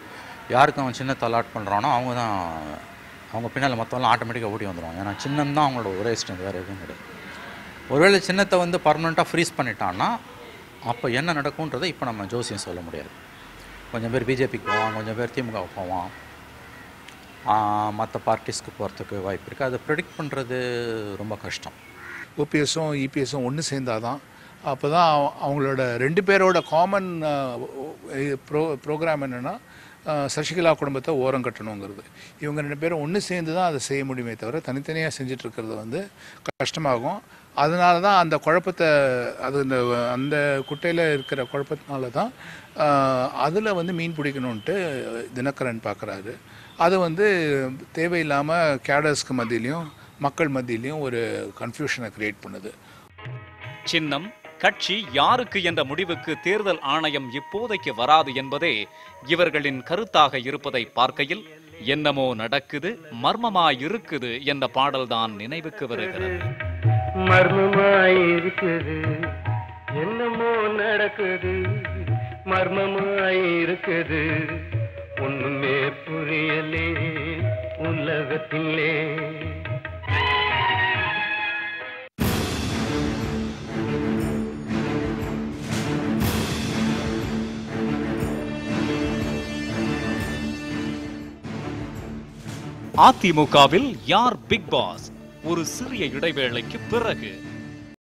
யாருக்கு அவன் சின்னத்தை அலாட் பண்ணுறானோ அவங்க பின்னால் மற்றவங்களாம் ஆட்டோமேட்டிக்காக ஓடி வந்துடுவாங்க. ஏன்னா சின்னம் தான் அவங்களோட ஒரே ஸ்ட்ரென்த், வேறு எதுவும் கிடையாது. ஒருவேளை சின்னத்தை பர்மனெண்ட்டாக ஃப்ரீஸ் பண்ணிட்டான்னா அப்போ என்ன நடக்கும்ன்றதை இப்போ நம்ம ஜோசியம் சொல்ல முடியாது. கொஞ்சம் பேர் பிஜேபிக்கு போவான், கொஞ்சம் பேர் திமுகவுக்கு போவான், மற்ற பார்ட்டிஸ்க்கு போகிறதுக்கு வாய்ப்பு இருக்குது. அதை ப்ரெடிக்ட் பண்ணுறது ரொம்ப கஷ்டம். ஓபிஎஸும் இபிஎஸும் ஒன்று சேர்ந்தாதான் அப்போ தான் அவங்களோட 2 பேரோட காமன் ப்ரோக்ராம் என்னென்னா சசிகலா குடும்பத்தை ஓரம் கட்டணுங்கிறது. இவங்க 2 பேரும் ஒன்று சேர்ந்து தான் அதை செய்ய முடியுமே தவிர தனித்தனியாக செஞ்சிட்ருக்கிறது கஷ்டமாகும். அதனால தான் அந்த குழப்பத்தை அந்த குட்டையில் இருக்கிற குழப்பத்தினால தான் அதில் மீன் பிடிக்கணுன்ட்டு தினகரன் பார்க்குறாரு. அது தேவையில்லாமல் கேடர்ஸ்க்கு மத்தியிலையும் மக்கள் மத்தியிலையும் ஒரு கன்ஃபியூஷனை கிரியேட் பண்ணுது. சின்னம் கட்சி யாருக்கு என்ற முடிவுக்கு தேர்தல் ஆணையம் இப்போதைக்கு வராது என்பதே இவர்களின் கருத்தாக இருப்பதை பார்க்கையில் என்னமோ நடக்குது, மர்மமாயிருக்குது என்ற பாடல்தான் நினைவுக்கு வருகிறது. மர்மமாயிருக்குது, என்னமோ நடக்குது, மர்மமாயிருக்குது, ஒண்ணுமே புரியலே உலகத்திலே. அதிமுகவில் யார் பிக் பாஸ்? ஒரு சிறிய இடைவேளைக்கு பிறகு